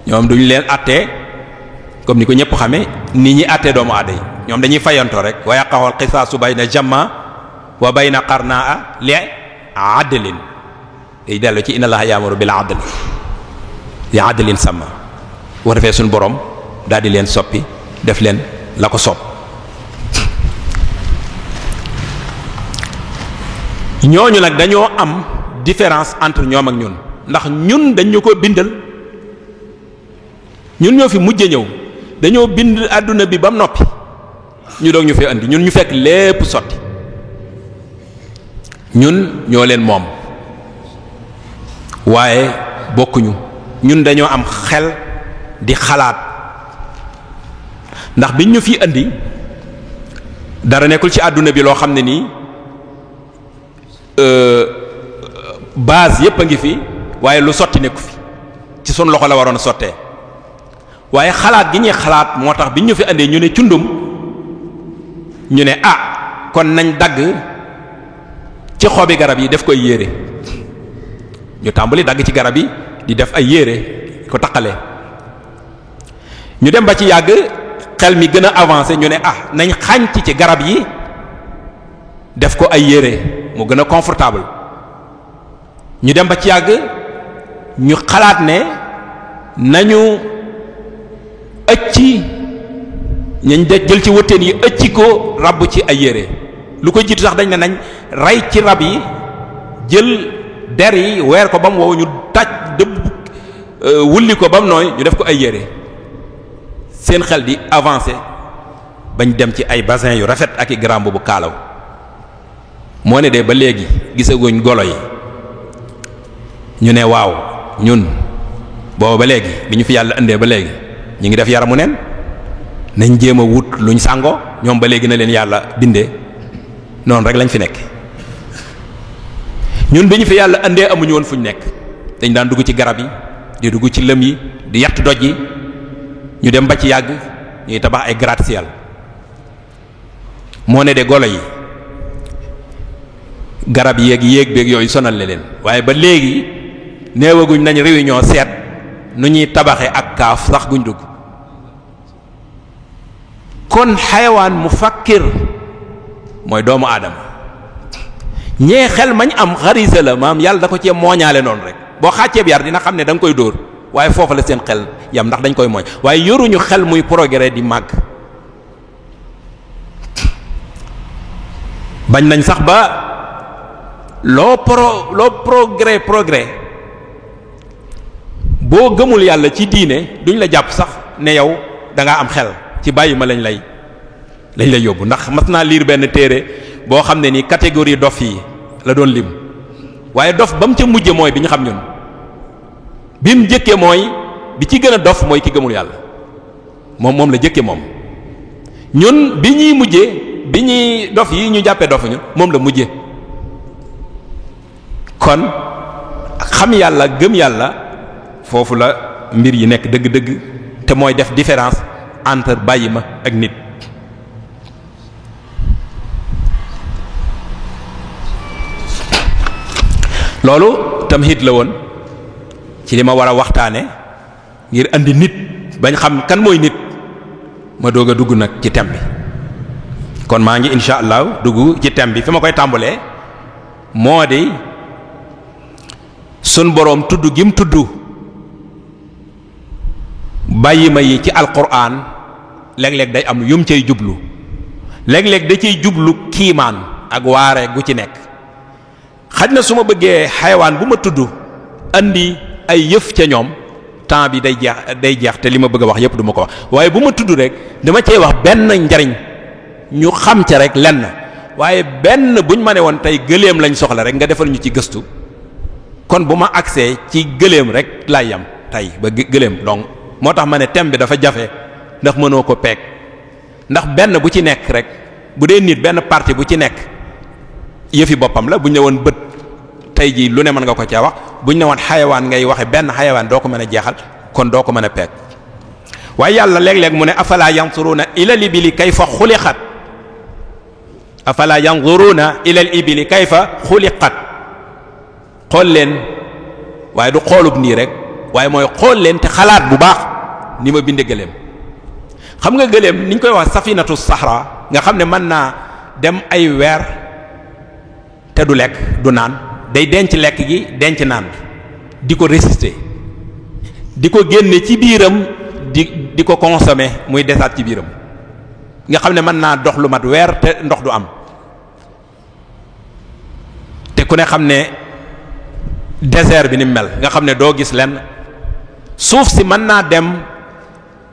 ñoom duñu leen àttee comme ni ko ñëpp xame ni ñi àttee doomu aada yi ñoom dañuy fayantoo rek wa yaqa'ul qisaasu bayna jamma wa bayna qarnaa li adlin day dellu ci inna allaha ya'muru bil adli li adlin sama bu defee suñu borom daal di leen soppi def leen la ko sopp ñooñu nag dañoo am différence entre ñoom ak ñun ndax ñun dañ ñu ko bindal ñun ñoo fi mujj ñëw dañoo bind àdduna bi ba mu noppi ñu doog ñu fee andi ñun ñu fekk lépp sotti ñun ñoo leen moom waaye bokkuñu ñun dañoo am xel di xalaat ndax biñ ñu fi andi dara nekkul ci àdduna bi loo xam ne nii base yépp a ngi fi waaye lu sotti nekku fi ci sunu loxo la waroon a sottee waaye xalaat gi ñuy xalaat moo tax biñ ñu fi andee ñu ne cundum ñu ne kon nañ dagg ci xobi garab yi def koy yére ñu tàmbali dagg ci garab yi di def ay yére ko taqale ñu dem ba ci yàgg xel mi gën a avancé ñu ne nañ xànc ci garab yi def ko ay yére mu gën a confortable ñu dem ba ci yàgg ñu xalaat ne nañu ëcci ñañ de jël ci wëttéen yi ëcci ko ràbb ci ay yére lu ko jiitu sax dañ ne nañ rey ci rab yi jël der yi weer ko ba mu wow ñu taj dëbb wulli ko ba mu nooy ñu def ko ay yére seen xel di avancé bañ dem ci ay bassin yu rafet ak i grand bu kaalaw moo ne de ba léegi gisaguñ golo yi ñu ne waaw ñun booba ba léegi bi ñu fi yàlla indee ba léegi ñu ngi def yaramu neen nañ jéem a wut luñ sàngoo ñoom ba léegi na leen yàlla bindee noonu rek lañ fi nekk. ñun bi ñu fi yàlla andee amuñu woon fuñ nekk dañ daan dugg ci garab yi di dugg ci lëm yi di yatt doj yi ñu dem ba ci yàgg ñuy tabax ay gratte-ciel moo ne de golo yi garab yéeg beeg yooyu sonal leen waaye ba léegi néewaguñ nañ réunion seet nu ñuy tabaxe ak kaaf sax guñ dugg. kon xayawaan mu fakkir mooy doomu aadama ñee xel mañ am xarisa la maam yàlla da ko cee mooñaale noonu rek boo xàcceeb yar dina xam ne da nga koy dóor waaye foofu la seen xel yam ndax dañ koy mooñ waaye yoruñu xel muy progrès di màgg. bañ nañ sax ba loo progrès boo gëmul yàlla ci diine duñ la jàpp sax ne yow da ngaa am xel ci bàyyi ma lañ lay yóbbu. ndax mas naa liir benn téere boo xam ne ni catégorie dof yi la doon lim waaye dof ba mu ca mujje mooy bi ñu xam ñun bi mu jëkke mooy bi ci gën a dof mooy ki gëmul yàlla moom la jëkke moom. ñun bi ñuy mujje bi ñuy dof yi ñu jàppee dof ñun moom la mujje. kon xam yàlla gëm yàlla foofu la mbir yi nekk dëgg-dëgg te mooy def différence entre bàyyi ma ak nit. loolu tamhid la woon ci li ma war a waxtaane ngir andi nit bañ xam kan mooy nit ma doog a dugg nag ci thème bi. kon maa ngi insha allah dugg ci thème bi fi ma koy tàmbalee moo di sun boroom tudd gim tudd bàyyi ma yi ci alquran léeg-léeg day am yum cay jublu léeg-léeg da ciy jublu kiimaan ak waare gu ci nekk. xaj na su ma bëggee xayawaan bu ma tudd andi ay yëf ca ñoom temps bi day jeex te li ma bëgg a wax yëpp du ma ko wax waaye bu ma tudd rek dama cey wax benn njariñ ñu xam ca rek lenn waaye benn buñ ma ne woon tey gëléem lañ soxla rek nga defal ñu ci gëstu kon bu ma agsee ci gëléem rek laay yam tey ba gëléem donc moo tax ma ne thème bi dafa jafe ndax mënoo ko peeg ndax benn bu ci nekk rek bu dee nit benn partie bu ci nekk yëfi boppam la bu ñu ne woon bët tey jii lu ne mën nga ko caa wax bu ñu ne woon xayawaan ngay waxe benn xayawaan doo ko mën a jeexal kon doo ko mën a peeg waaye yàlla léeg-léeg mu ne afala yanzuruna ila libili kayfa xuliqat afala yanzuruna ila ibili kayfa xuliqat xool leen waaye du xoolub nii rek waaye mooy xool leen te xalaat bu baax ni ma binde gëléem. xam nga gëléem niñ koy wax safinatu sahra nga xam ne mën naa dem ay weer te du lekk du naan day denc lekk gi denc naan di ko résister di ko génne ci biiram di ko consommer muy desaat ci biiram nga xam ne mën naa dox lu mat weer te ndox du am te ku ne xam ne désert bi ni mel nga xam ne doo gis lenn suuf si mën naa dem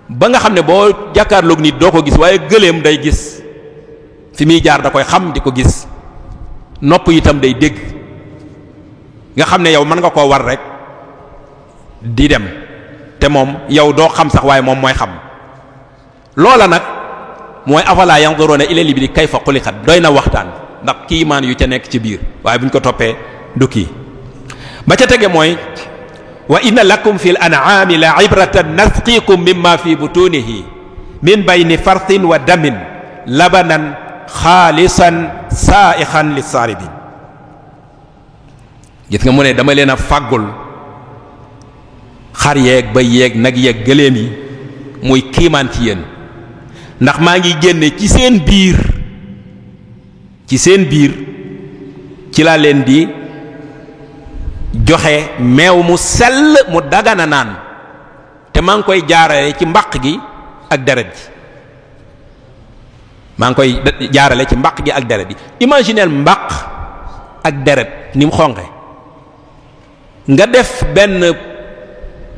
ba nga xam ne boo jàkkaarloog nit doo ko gis waaye gëléem day gis fi muy jaar da koy xam di ko gis nopp itam day dégg nga xam ne yow mën nga koo war rek di dem te moom yow doo xam sax waaye moom mooy xam loola nag mooy afala yanzuruna ila libili kayfa xuliqat doy na waxtaan ndax kiimaan yu ca nekk ci biir waaye bu ñu ko toppee du kii ba ca tege mooy wa inna lakum fil an'ami la ibratan nasqikum mimma fi butunihi min bayni farthin wa damin labanan xaalisan saa'ixan lis-saaribin gis nga mu ne dama leen a fàggul xar yeeg ba yeeg nag yeeg gëléem yi muy kiimaan ci yéen ndax maa ngi génne ci seen biir ci laa leen di joxe meew mu sell mu dagana naan te maa ngi koy jaarale ci mbaq gi ak deret ji maa ngi koy jaarale ci mbaq gi ak deret ji imagineel mbaq ak deret ni mu xonqe nga def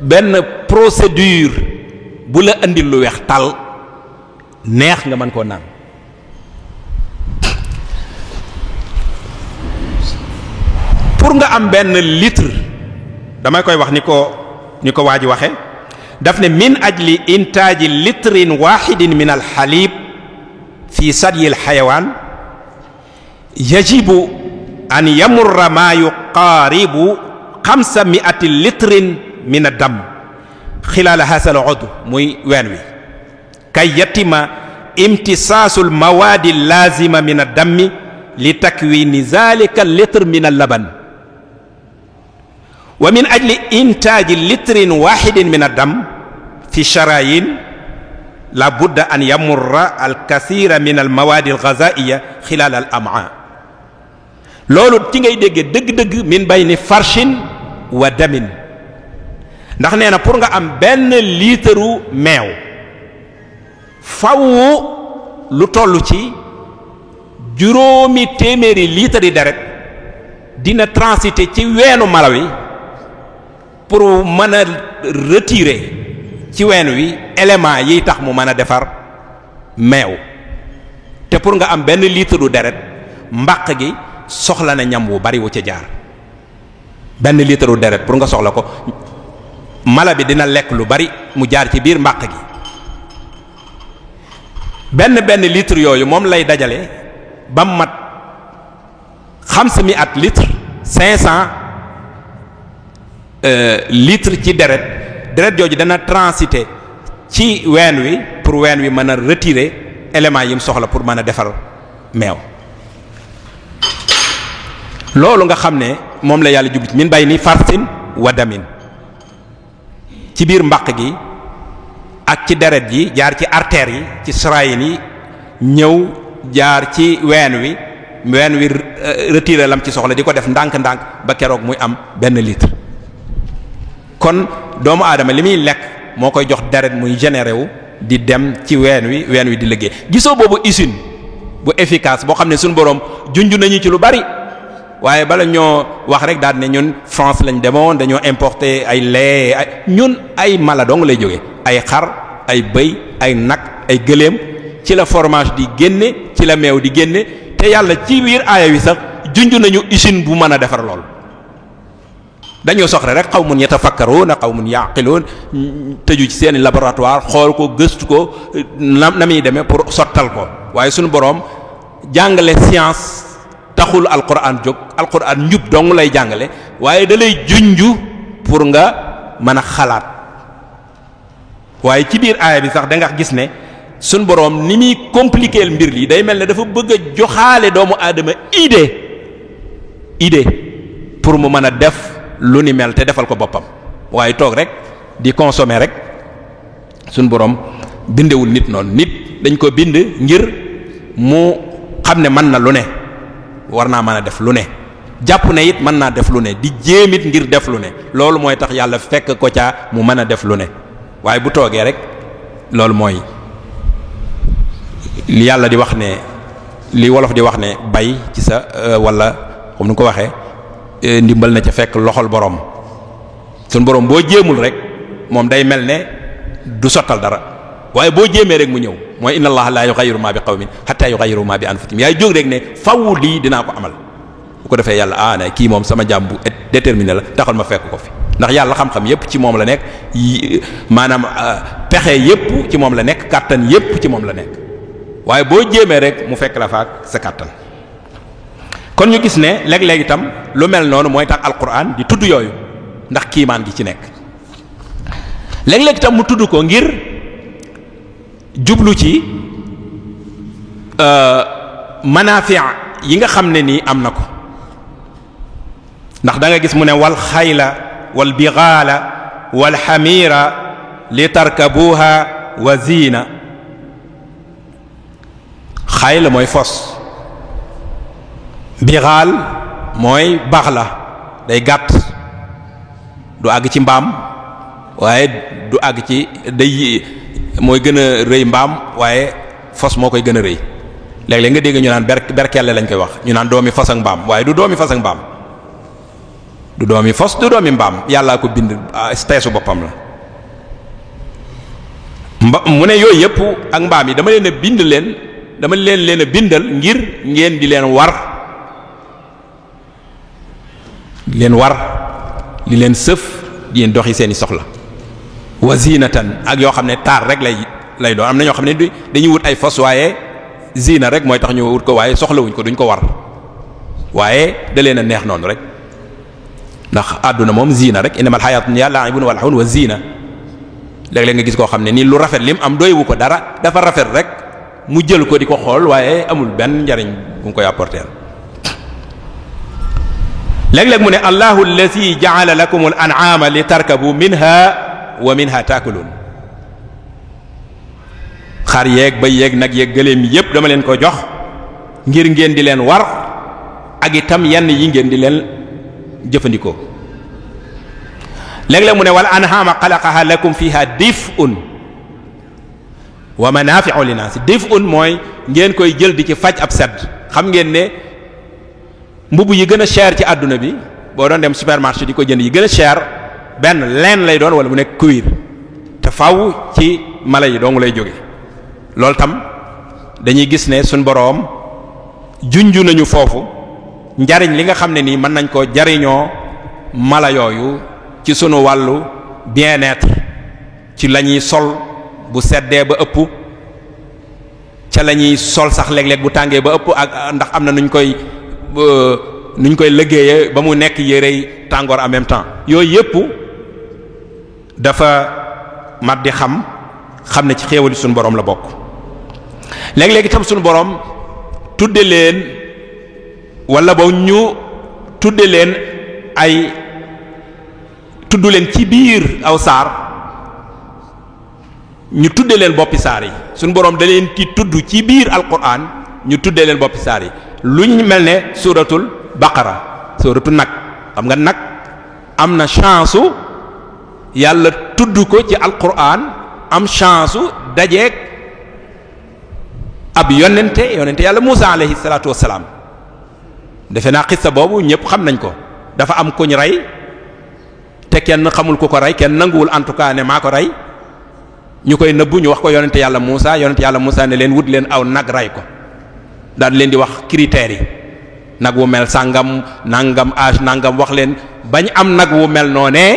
benn procédure bu la andil lu weex tal neex nga mën koo naan pour nga am benn litre damay koy wax ni ko waa ji waxe daf ne min ajli intaaji litrin wahidin min alxalib fi sadyi alxayawaan yajibu an yamurra maa yuqaaribu 500 litrin min ad-dam xilaala haasal udw muy ween wi kay yatima imtisaasu almawaadi allaazima min ad-dammi li takwini zalika litr min al-laban wa min ajli intaaji litrin wahidin min ad-dam fi sharayin la budda an yamurra al-kathira min al-mawaadi al-ghazaiya xilaala al-am'a loolu ci ngay dégge dëgg-dëgg min bayni farshin wa damin ndax nee na pour nga am benn liitaru meew faw lu toll ci juróomi téeméeri liitari deret dina transiter ci weenu mala wi pour mën a retirer ci ween wi élément yiy tax mu mën a defar meew te pour nga am benn liitaru deret mbaq gi soxla na ñam wu bari wu ca jaar benn liitaru deret pour nga soxla ko mala bi dina lekk lu bari mu jaar ci biir mbaq gi benn litre yooyu moom lay dajale ba mat 500 litres 500 litres ci deret jooju dana transiter ci ween wi pour ween wi mën a retirer éléments yi mu soxla pour mën a defar meew loolu nga xam ne moom la yàlla jublu ci min bay ni farsin wa damin ci biir mbaq gi ak ci deret yi jaar ci artères yi ci sarayin yi ñëw jaar ci ween wi retirer lam ci soxla di ko def ndànk-ndànk ba keroog muy am benn litre kon doomu aadama li muy lekk moo koy jox deret muy généré wu di dem ci ween wi di liggéey gisoo boobu usine bu efficace boo xam ne suñu boroom junj nañu ci lu bari waaye bala ñoo wax rek daal ne ñun France lañ demoon dañoo importer ay lait ñun ay mala dong lay jógee ay xar ay bëy ay nag ay gëléem ci la fromage di génne ci la meew di génne te yàlla ci biir aaya wi sax junj nañu usine bu mën a defar lool dañoo soxla rek qawmun yatafakkaruun qawmun yaqiluun tëju ci seeni laboratoire xool ko gëstu ko na muy demee pour sottal ko waaye suñu boroom jàngale science taxul alquran jóg alquran njub dong lay jàngale waaye da lay junju pour nga mën a xalaat waaye ci biir aaya bi sax da nga gis ne suñ boroom ni muy compliquer mbir li day mel ne dafa bëgg a joxaale doomu aadama idée pour mu mën a def lu ni mel te defal ko boppam waaye toog rek di consommer rek suñ boroom bindewul nit noonu nit dañ ko bind ngir mu xam ne mën na lu ne war naa mën a def lu ne jàpp ne it mën naa def lu ne di jéem it ngir def lu ne loolu mooy tax yàlla fekk ko caa mu mën a def lu ne waaye bu toogee rek loolu mooy li yàlla di wax ne li wolof di wax ne bay ci sa wala comme ni ko waxee ndimbal na ca fekk loxol borom sun borom boo jéemul rek moom day mel ne du sottal dara waaye boo jéemee rek mu ñëw mooy inna allaha la yughayyiru ma bi qawmin hatta yughayyiru ma bi anfusihim yaay jóg rek ne faww lii dinaa ko amal bu ko defee yàlla ne kii moom sama jaam bu déterminé la taxal ma fekk ko fi ndax yàlla xam-xam yépp ci moom la nekk maanaam pexe yépp ci moom la nekk kàttan yépp ci moom la nekk waaye boo jéemee rek mu fekk la fa ak sa kàttan kon ñu gis ne léeg-léeg itam lu mel noonu mooy tax alquran di tudd yooyu ndax kiimaan gi ci nekk léeg-léeg itam mu tudd ko ngir jublu ci manaafi' yi nga xam ne nii am na ko ndax da nga gis mu ne wal xayla wal bighaala wal xamiira li tarkabuha wa ziina xayla mooy fos bighaal mooy baax la day gàtt du àgg ci mbaam waaye du àgg ci day mooy gën a rëy mbaam waaye fos moo koy gën a rëy léeg-léeg nga dégg ñu naan berkelle lañ koy wax ñu naan doomi fos ak mbaam waaye du doomi fos ak mbaam du doomi fos du doomi mbaam yàllaa ko bind espèce boppam la mu ne yooyu yëpp ak mbaam yi dama leen a bind dama leen a bindal ngir ngeen di leen war li leen sëf di leen doxi seeni soxla wa zinatan ak yoo xam ne taar rek lay doon. am na ñoo xam ne dañuy wut ay fos waaye zina rek mooy tax ñu wut ko waaye soxlawuñ ko duñ ko war waaye da leen a neex noonu rek ndax àdduna moom zina rek innamal hayaatu dunya la'ibun wa lahwun wa zina. léeg-léeg nga gis koo xam ne nii lu rafet lim am doywu ko dara dafa rafet rek mu jël ko di ko xool waaye amul benn njariñ bu mu koy apporter. léeg-léeg mu ne allahu allati ja'ala lakum al an'ama li tarkabu minha wa minha taakulun. xar yeeg bay yeeg nag yeeg gëléem yépp dama leen ko jox ngir ngeen di leen war ak itam yenn yi ngeen di leen jëfandikoo. léeg-léeg mu ne wal an'ama xalaqaha lakum fiha dif'un wa manafi'u linnaas. dif'un mooy ngeen koy jël di ci faj ab sedd. xam ngeen ne mbubb yi gën a cher ci àdduna bi boo doon dem supermarché di ko jënd yi gën a cher benn leen lay doon wala mu nekk cuir te faw ci mala yi dong lay jóge. loolu tam dañuy gis ne suñ boroom junju nañu foofu njariñ li nga xam ne nii mën nañ ko jariñoo mala yooyu ci sunu wàllu bien-être ci la ñuy sol bu seddee ba ëpp ca la ñuy sol sax léeg-léeg bu tàngee ba ëpp ak ndax am na nuñ koy liggéeyee ba mu nekk yérey tàngoor en même temps. yooyu yépp dafa mat di xam ne ci xéewali suñu boroom la bokk. léeg-léeg itam suñu boroom tudde leen wala ba ñu tudde leen tudd leen ci biir aw saar ñu tudde leen boppi saar yi. suñu boroom da leen ci tudd ci biir alquran ñu tudde leen boppi saar yi. lu ñu mel ne suratul baqara suratu nag xam nga nag am na chance yàlla tudd ko ci alquran am chance dajeeg ab yonente yàlla Muusa alayhi salaatu wassalaam. defe naa xissa boobu ñëpp xam nañ ko. dafa am kuñ rey te kenn xamul ku ko rey kenn nanguwul en tout cas ne maa ko rey ñu koy nëbbu ñu wax ko yonente yàlla Muusa ne leen wut leen aw nag rey ko daal leen di wax critères yi nag wu mel sàngam nangam âge nangam wax leen bañ am nag wu mel noonee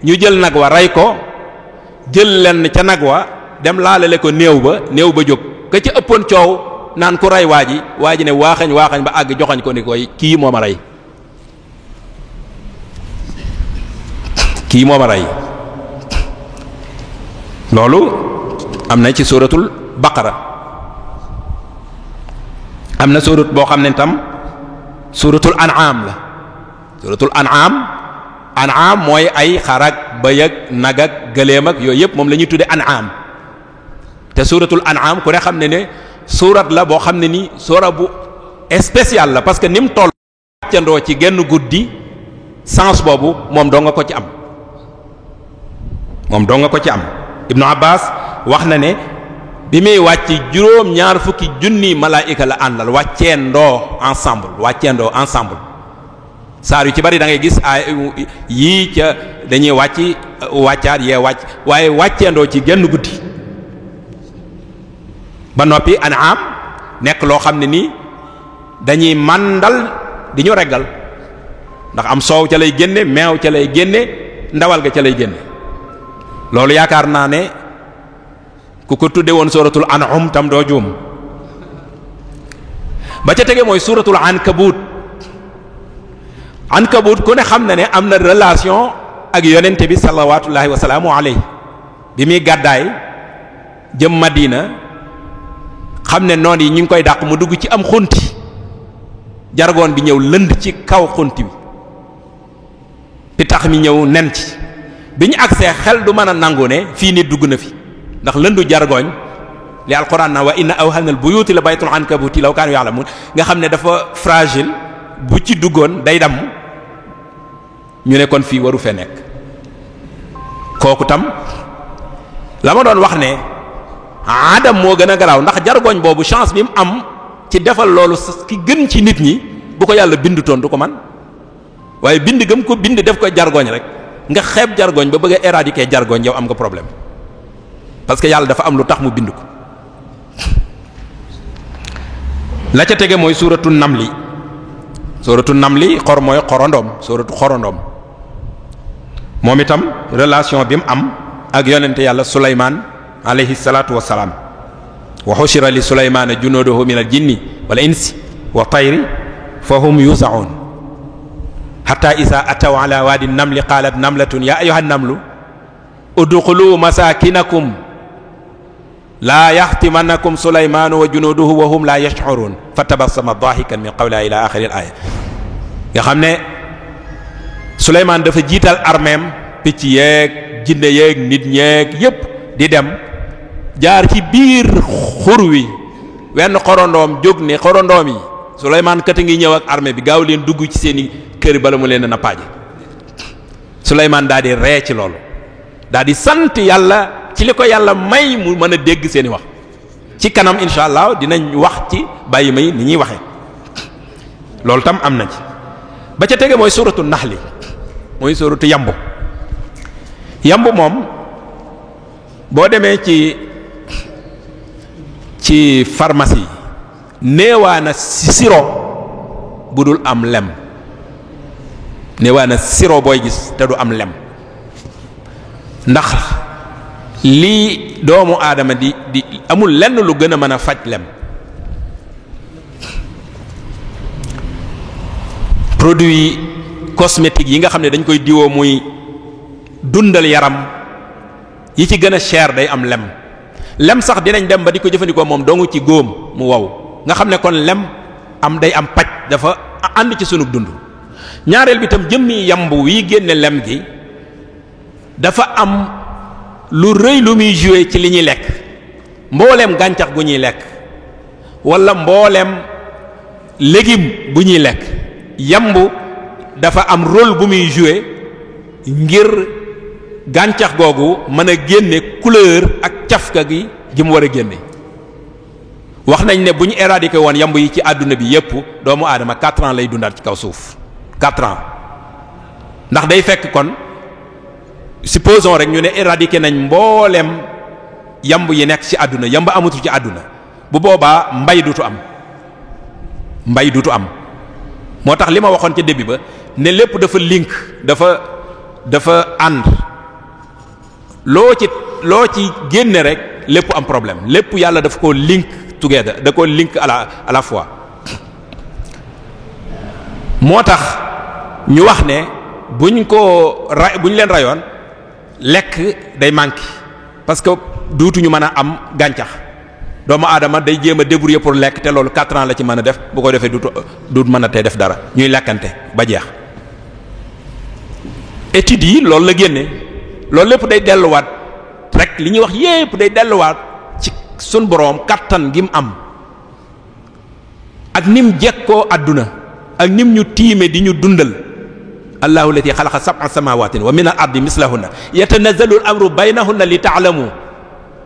ñu jël nag wa rey ko jël leen ca nag wa dem laalale ko néew ba jóg ka ca ëppoon coow naan ku rey waa ji ne waaxañ ba àgg joxañ ko ni koy kii moo ma rey loolu am na ci suratul baqara. am na surat boo xam ne tam suratul an'am la. suratul an'am mooy ay xarak bëy ak nag ak gëléem ak yooyu yëpp moom la ñuy tudde an'am. te suratul an'am ku ne xam ne surat la boo xam ne ni surat bu spécial la parce que ni mu toll wàccandoo ci genn guddi sens boobu moom doo nga ko ci am. Ibnu Abbas wax na ne bi muy wàcc juróom-ñaar fukki junni malaayika la àndal wàcceendoo ensemble saar yu ci bari da ngay gis yii ca dañuy wàccaat yee wàcc waaye wàcceendoo ci genn guddi. ba noppi an'am nekk loo xam ne nii dañuy màndal di ñu reggal ndax am soow ca lay génne meew ca lay génne ndawal ga ca lay génne. loolu yaakaar naa ne ku ko tudde woon suratul an'am tam doo juum. ba ca tege mooy suratul ankabut ku ne xam na ne am na relation ak yonente bi salawatullahi wa salaamu alayhi bi muy gàddaay jëm Madina xam ne noon yi ñu ngi koy dàq mu dugg ci am xunti jargoon bi ñëw lënd ci kaw xunti bi pitax mi ñëw nen ci bi ñu agsee xel du mën a nangu ne fii nit dugg na fi ndax lëndu jargoñ li alquran na wa inna awhanal buyuti la baytul ankabuti law kaanu ya'lamun nga xam ne dafa fragile bu ci duggoon day damm ñu ne kon fii waru fee nekk. kooku tam la ma doon wax ne adam moo gën a garaaw ndax jargoñ boobu chance bi mu am ci defal loolu ki gën ci nit ñi bu ko yàlla bindutoon du ko man waaye bind gëm ko bind def ko jargoñ rek nga xeeb jargoñ ba bëgg a éradiquer jargoñ yow am nga problème parce que yàlla dafa am lu tax mu bind ko. la ca tege mooy suuratu namli xor mooy xorondoom suuratu xorondoom moom itam relation bi mu am ak yonente yàlla Sulaymaan alayhi salaatu wassalaam wa hushira li Sulaymaana junuuduhu min al jinni wal insi wa tayri fa hum yuzaun hatta isa ataw ala waadi namli qaalat namlatun ya ayyuha namlu udxulu masakinakum laa yaxtimannakum Sulaymaanu wa junuuduhu wa hum laa yash'uruun fa tabassama daahikan min qawlihaa ila aaxiri al-aaya nga xam ne Sulaymaan dafa jiital armeem picc yeeg jinne yeeg nit ñeeg yépp di dem jaar ci biir xur wi wenn xorondoom jóg ne xorondoom yi Sulaymaan kat a ngi ñëw ak armée bi gaaw leen dugg ci seeni kër bala mu leen a nappaaje Sulaymaan daal di ree ci loolu daal di sant yàlla ci li ko yàlla may mu mën a dégg seeni wax ci kanam insha allah dinañ wax ci bàyyi may ni ñuy waxee loolu tam am na ci ba ca tege mooy suratu naxli mooy suratu yambu moom boo demee ci pharmacie néewaana siro bu dul am lem néewaana siro booy gis te du am lem ndax lii doomu aadama di amul lenn lu gën a mën a faj lem produit cosmétique yi nga xam ne dañ koy diwoo muy dundal yaram yi ci gën a cher day am lem sax dinañ dem ba di ko jëfandikoo moom dongu ci góom mu wow nga xam ne kon lem day am paj dafa ànd ci sunu dund ñaareel bi tam jëmmi yamb wi génne lem gi dafa am lu rëy lu muy joué ci li ñuy lekk mbooleem gàncax gu ñuy lekk wala mbooleem légume bu ñuy lekk yamb dafa am rôle bu muy joué ngir gàncax googu mën a génne couleur ak cafka gi mu war a génne wax nañ ne bu ñu éradiqué woon yamb yi ci àdduna bi yépp doomu aadama 4 ans lay dundaat ci kaw suuf 4 ans ndax day fekk kon supposons rek ñu ne éradiqué nañ mbooleem yamb yi nekk ci àdduna yamb amatul ci àdduna bu boobaa mbay dutu am moo tax li ma waxoon ca début ba ne lépp dafa link dafa ànd loo ci génne rek lépp am problème lépp yàlla dafa ko link together da ko link à la fois moo tax ñu wax ne buñ leen rayoon lekk day manqué parce que duutuñu mën a am gàncax doomu aadama day jéem a débrouiller pour lekk te loolu 4 ans la ci mën a def bu ko defee duut mën a tey def dara ñuy lekkante ba jeex études yi loolu la génne loolu lépp day delluwaat rek li ñuy wax yépp day delluwaat ci sun boroom kattan gi mu am ak nim jekkoo àdduna ak nim ñu tiime di ñu dundal allahu allati xalaqa sab'a samawaatin wa min al ardi mislahunna yatanazzalu al amru baynahunna li ta'lamu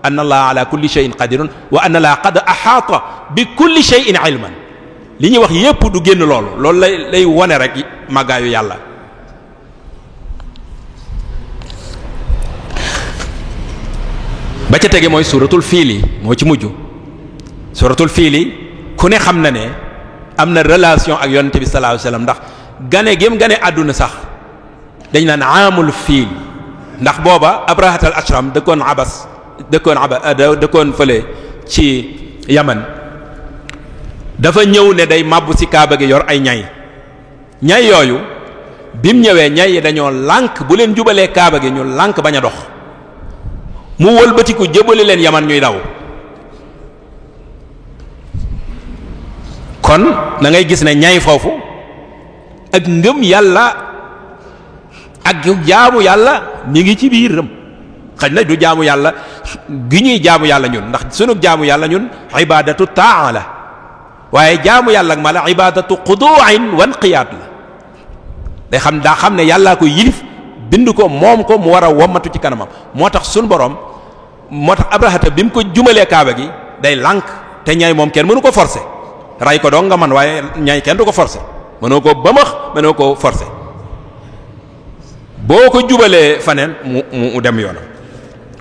anna allaha ala kulli shay'in qadirun wa anna allaha qad ahata bi kulli shay'in ilman li ñuy wax yépp du génn loolu lay wone rek màggaayu yàlla ba ca tege mooy suratul fiili moo ci mujj suratul fiili ku ne xam na ne am na relation ak yonent bi sallallahu alayhi wasallam ndax gane àdduna sax dañ naan aamul fiil ndax booba abrahatal ashram dëkkoon fële ci yaman dafa ñëw ne day màbbu ci kaaba gi yor ay ñay yooyu bim ñëwee ñay yi dañoo lànk bu leen jubalee kaaba gi ñu lànk bañ a dox mu wëlbatiku jëbale leen yaman ñuy daw kon da ngay gis ne ñay foofu ak ngëm yàlla ak jaamu yàlla mi ngi ci biiram xëy na du jaamu yàlla gi ñuy jaamu yàlla ñun ndax sunu jaamu yàlla ñun ibadatu taa la waaye jaamu yàlla ak ma la ibadatu xudu'in wa inqiyaad la day daa xam ne yàllaa ko yilif bind ko moom ko mu war a wommatu ci kanamam moo tax sunu borom moo tax abrahata bi mu ko jumalee kaaba gi day lànk te ñay moom kenn mënu ko forcer ray ko dong nga man waaye ñay kenn du ko forcer mënoo ko bëmax mënoo ko forcer boo ko jubalee faneen mu dem yoonam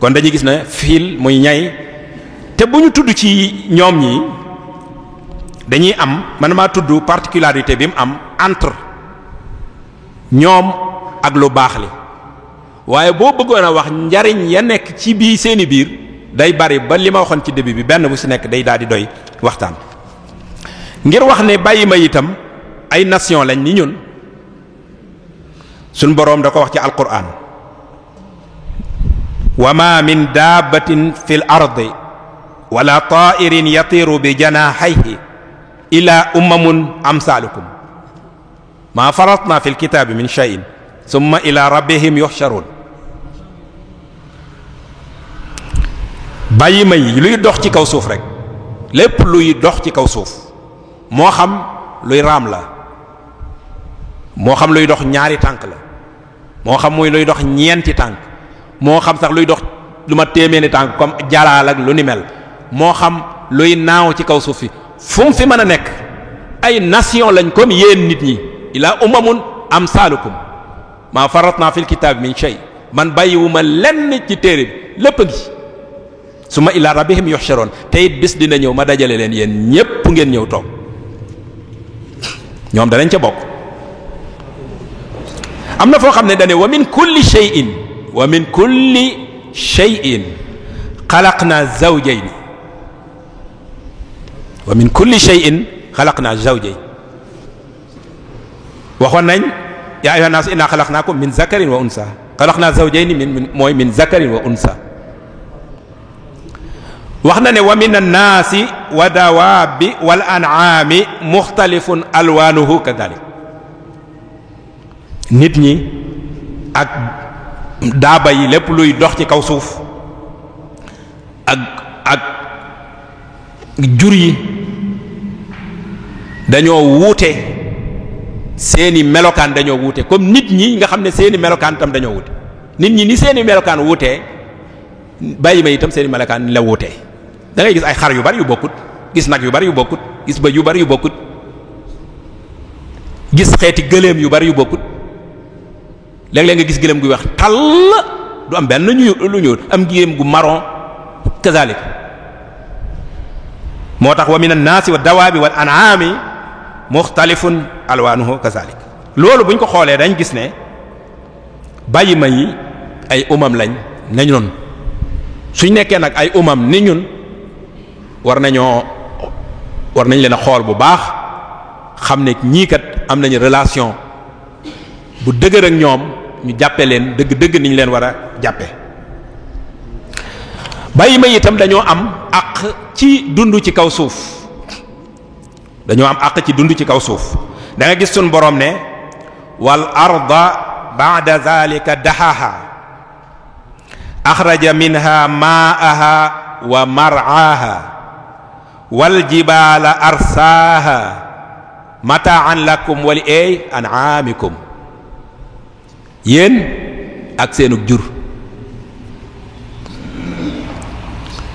kon dañuy gis ne fiil muy ñay te bu ñu tudd ci ñoom ñi dañuy am man maa tudd particularité bi mu am entre ñoom ak lu baax li waaye boo bëggoon a wax njariñ ya nekk ci bii seeni biir day bari ba li ma waxoon ci début bi benn bu ci nekk day daal di doy waxtaan. ngir wax ne bàyyi ma itam ay nation lañ ni ñun suñ boroom da ko wax ci alquran wa ma min dabbatin fil ardi wala ta'irin yatiru bi janaahayhi illa umamun amsalukum ma faratna fil kitabi min shay'in summa ila rabbihim yuhsharun. bàyyi ma yi luy dox ci kaw suuf rek lépp luy dox ci kaw suuf moo xam luy raam la moo xam luy dox ñaari tànk la moo xam muy luy dox ñeenti tànk moo xam sax luy dox lu ma téeméeri tànk comme jalaal ak lu ni mel moo xam luy naaw ci kaw suuf fi fu mu fi mën a nekk ay nation lañ comme yéen nit ñi ila umamun amsalukum ma faratna fil kitab min shay man bàyyiwuma lenn ci téere bi lépp a ngi summa ila rabbihim yuhsharun te it bis dina ñëw ma dajale leen yéen ñépp ngeen ñëw toog ñoom danañ ca bokk. am na foo xam ne dane wa min kulli shay'in xalaqna zawjayni wa min kulli shay'in xalaqna zawjayn waxoon nañ yaa ayyuhan naas inna xalaqnaakum min zakarin wa unsa xalaqna zawjayni min zakarin wa unsa. wax na ne wa min annaasi wa dawaabi wal an'aami muxtalifun alwaanuhu kadalik nit ñi ak daaba yi lépp luy dox ci kaw suuf ak jur yi dañoo wuute seeni melokaan dañoo wuute comme nit ñi nga xam ne seeni melokaan tam dañoo wuute nit ñi ni seeni melokaan wuutee bàyyi ma itam seeni melokaan la wuutee da ngay gis ay xar yu bari yu bokkut gis nag yu bari yu bokkut gis bëy yu bari yu bokkut gis xeeti gëléem yu bari yu bokkut léeg-léeg nga gis gëléem gu weex tàll du am benn lu ñuul am gëléem gu marron kazalik moo tax wa min an-naasi wa dawaabi wal an'aami muxtalifun alwaanuhu kazalik loolu buñ ko xoolee dañ gis ne bàyyi ma yi ay umam lañ ne ñun suñ nekkee nag ay umam ni ñun war nañ leen a xool bu baax xam ne ñii kat am nañu relation bu dëgër ak ñoom ñu jàppe leen dëgg-dëgg niñ leen war a jàppe bàyyi ma itam dañoo am àq ci dund ci kaw suuf dañoo am àq ci dund ci kaw suuf da nga gis suñ boroom ne wal arda ba'da zalika dahaha axraja minha ma'aha wa mar'aha wal jibala arsaaha mata'an lakum wa li an'amikum yéen ak seenug jur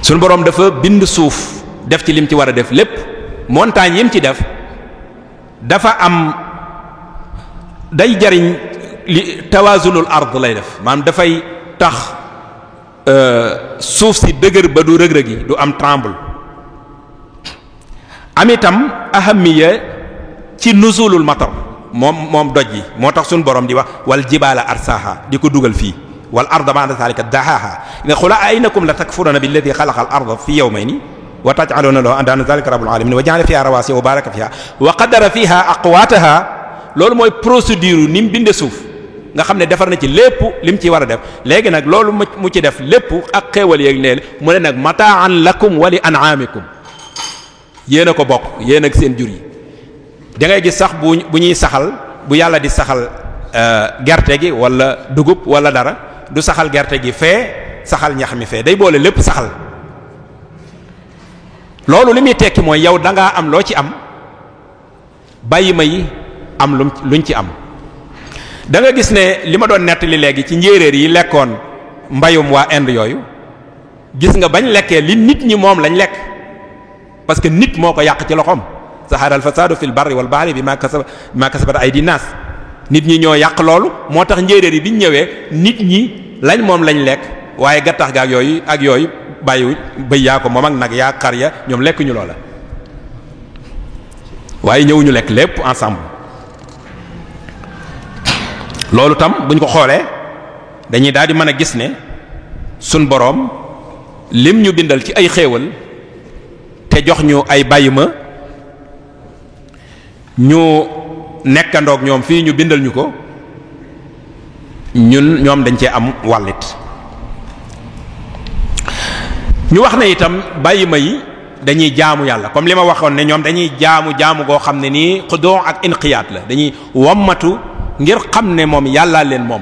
sunu boroom dafa bind suuf def ci lim ci war a def lépp montagne yim ci def dafa am day jariñ li tawazunul ard lay def maanaam dafay tax suuf si dëgër ba du rëg-rëg yi du am tremble am itam ahamiya ci nuzulul matar moom doj yi moo tax suñu borom di wax wal jibaala arsaha di ko dugal fii wal arda ba'da zalika dahaha ne xula aynakum la takfuruna billadi xalaqa al arda fi yawmayni wa taj'aluna lahu andana zalika rabbul alamin wa ja'ala fiha rawasiya wa baraka fiha wa qaddara fiha aqwataha loolu mooy procédure ni mu binde suuf nga xam ne defar na ci lépp lim ci war a def léegi nag loolu mu ci def lépp ak xéewal yeeg neel mu ne nag mata'an lakum wa li an'amikum yéen a ko bokk yéen ak seen jur yi da ngay gis sax bu ñuy saxal bu yàlla di saxal gerte gi wala dugub wala dara du saxal gerte gi fee saxal ñax mi fee day boole lépp saxal loolu li muy tekki mooy yow da ngaa am loo ci am bàyyi ma yi am luñ ci am da nga gis ne li ma doon nettali léegi ci njéeréer yi lekkoon mbayum waa Inde yooyu gis nga bañ lekkee li nit ñi moom lañ lekk parce que nit moo ko yàq ci loxoom zahara al fasadu fil barri wal bahri bima kasabat aydi nas nit ñi ñoo yàq loolu moo tax njéeréer yi biñ ñëwee nit ñi lañ moom lañ lekk waaye gattax ga ak yooyu bàyyiwuñ bëy yaa ko moom ak nag yaa xar ya ñoom lekkuñu loola waaye ñëwuñu lekk lépp ensemble loolu tam buñ ko xoolee dañuy daal di mën a gis ne sun boroom lim ñu bindal ci ay xéewal te jox ñu ay bàyyima ñu nekkandoog ñoom fii ñu bindal ñu ko ñoom dañ cee am wàllit. ñu wax ne itam bàyyima yi dañuy jaamu yàlla comme li ma waxoon ne ñoom dañuy jaamu goo xam ne nii xudoo ak inqiyaat la, dañuy wommatu ngir xam ne moom yàllaa leen moom.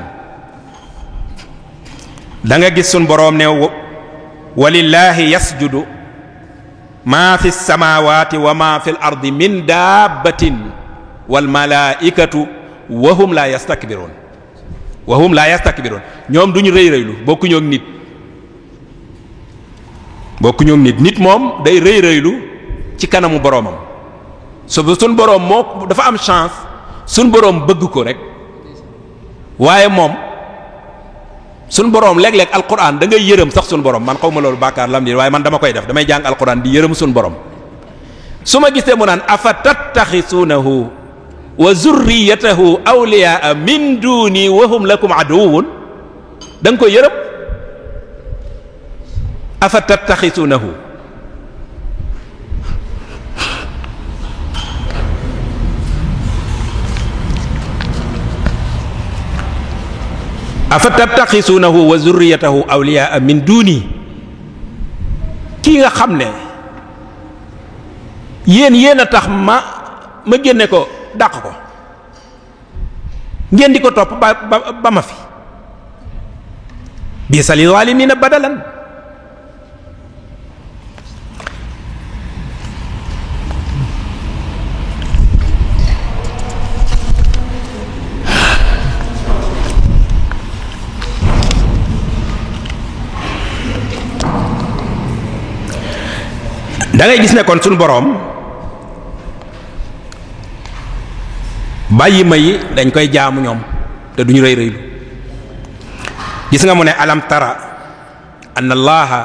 da nga gis sun boroom ne walillahi yasjudu maa fi samawati wa maa fi l ardi min dabbatin wal malaikatu wa hum la yastakbiroon ñoom duñu rëy rëylu bokkuñu ak nit moom day rëy rëylu ci kanamu boroomam sun boroom moo dafa am chance sun boroom bëgg ko rek waaye moom sun boroom léeg-léeg alquran da ngay yërëm sax sun boroom man xaw ma loolu bàkkaar lam di waaye man dama koy def damay jàng alquran di yërëm sun boroom su ma gisee mu naan afa tattaxisuunahu wa zurriyatahu awliyaa min duni wa hum lakum aduwwun da nga koy yërëm afa tattaxisuunahu afa tattaxisuunahu wa zurriyatahu awliyaa min duni kii nga xam ne yéen a tax ma génne ko dàq ko ngeen di ko topp ba ma fi biisa lil zaalimiina badalan da ngay gis ne kon suñu boroom bàyyi ma yi dañ koy jaamu ñoom te duñu rëy rëylu gis nga mu ne alam tara anna allaha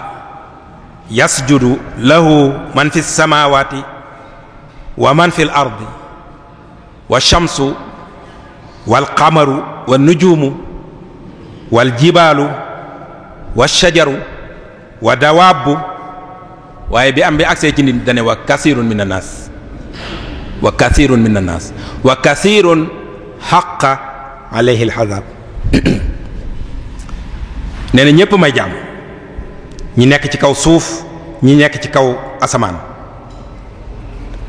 yasjudu lahu man fi samawati wa man fi l ardi wa shamsu wal qamaru wa nujumu wal jibaalu wa shajaru wa dawaabu waaye bi am bi agsee ci nit dane wa kasirun min annaas wa kasirun min annaas wa kasirun xaqa alayhi alxazab nee na ñépp may jaam ñi nekk ci kaw suuf ñi nekk ci kaw asamaan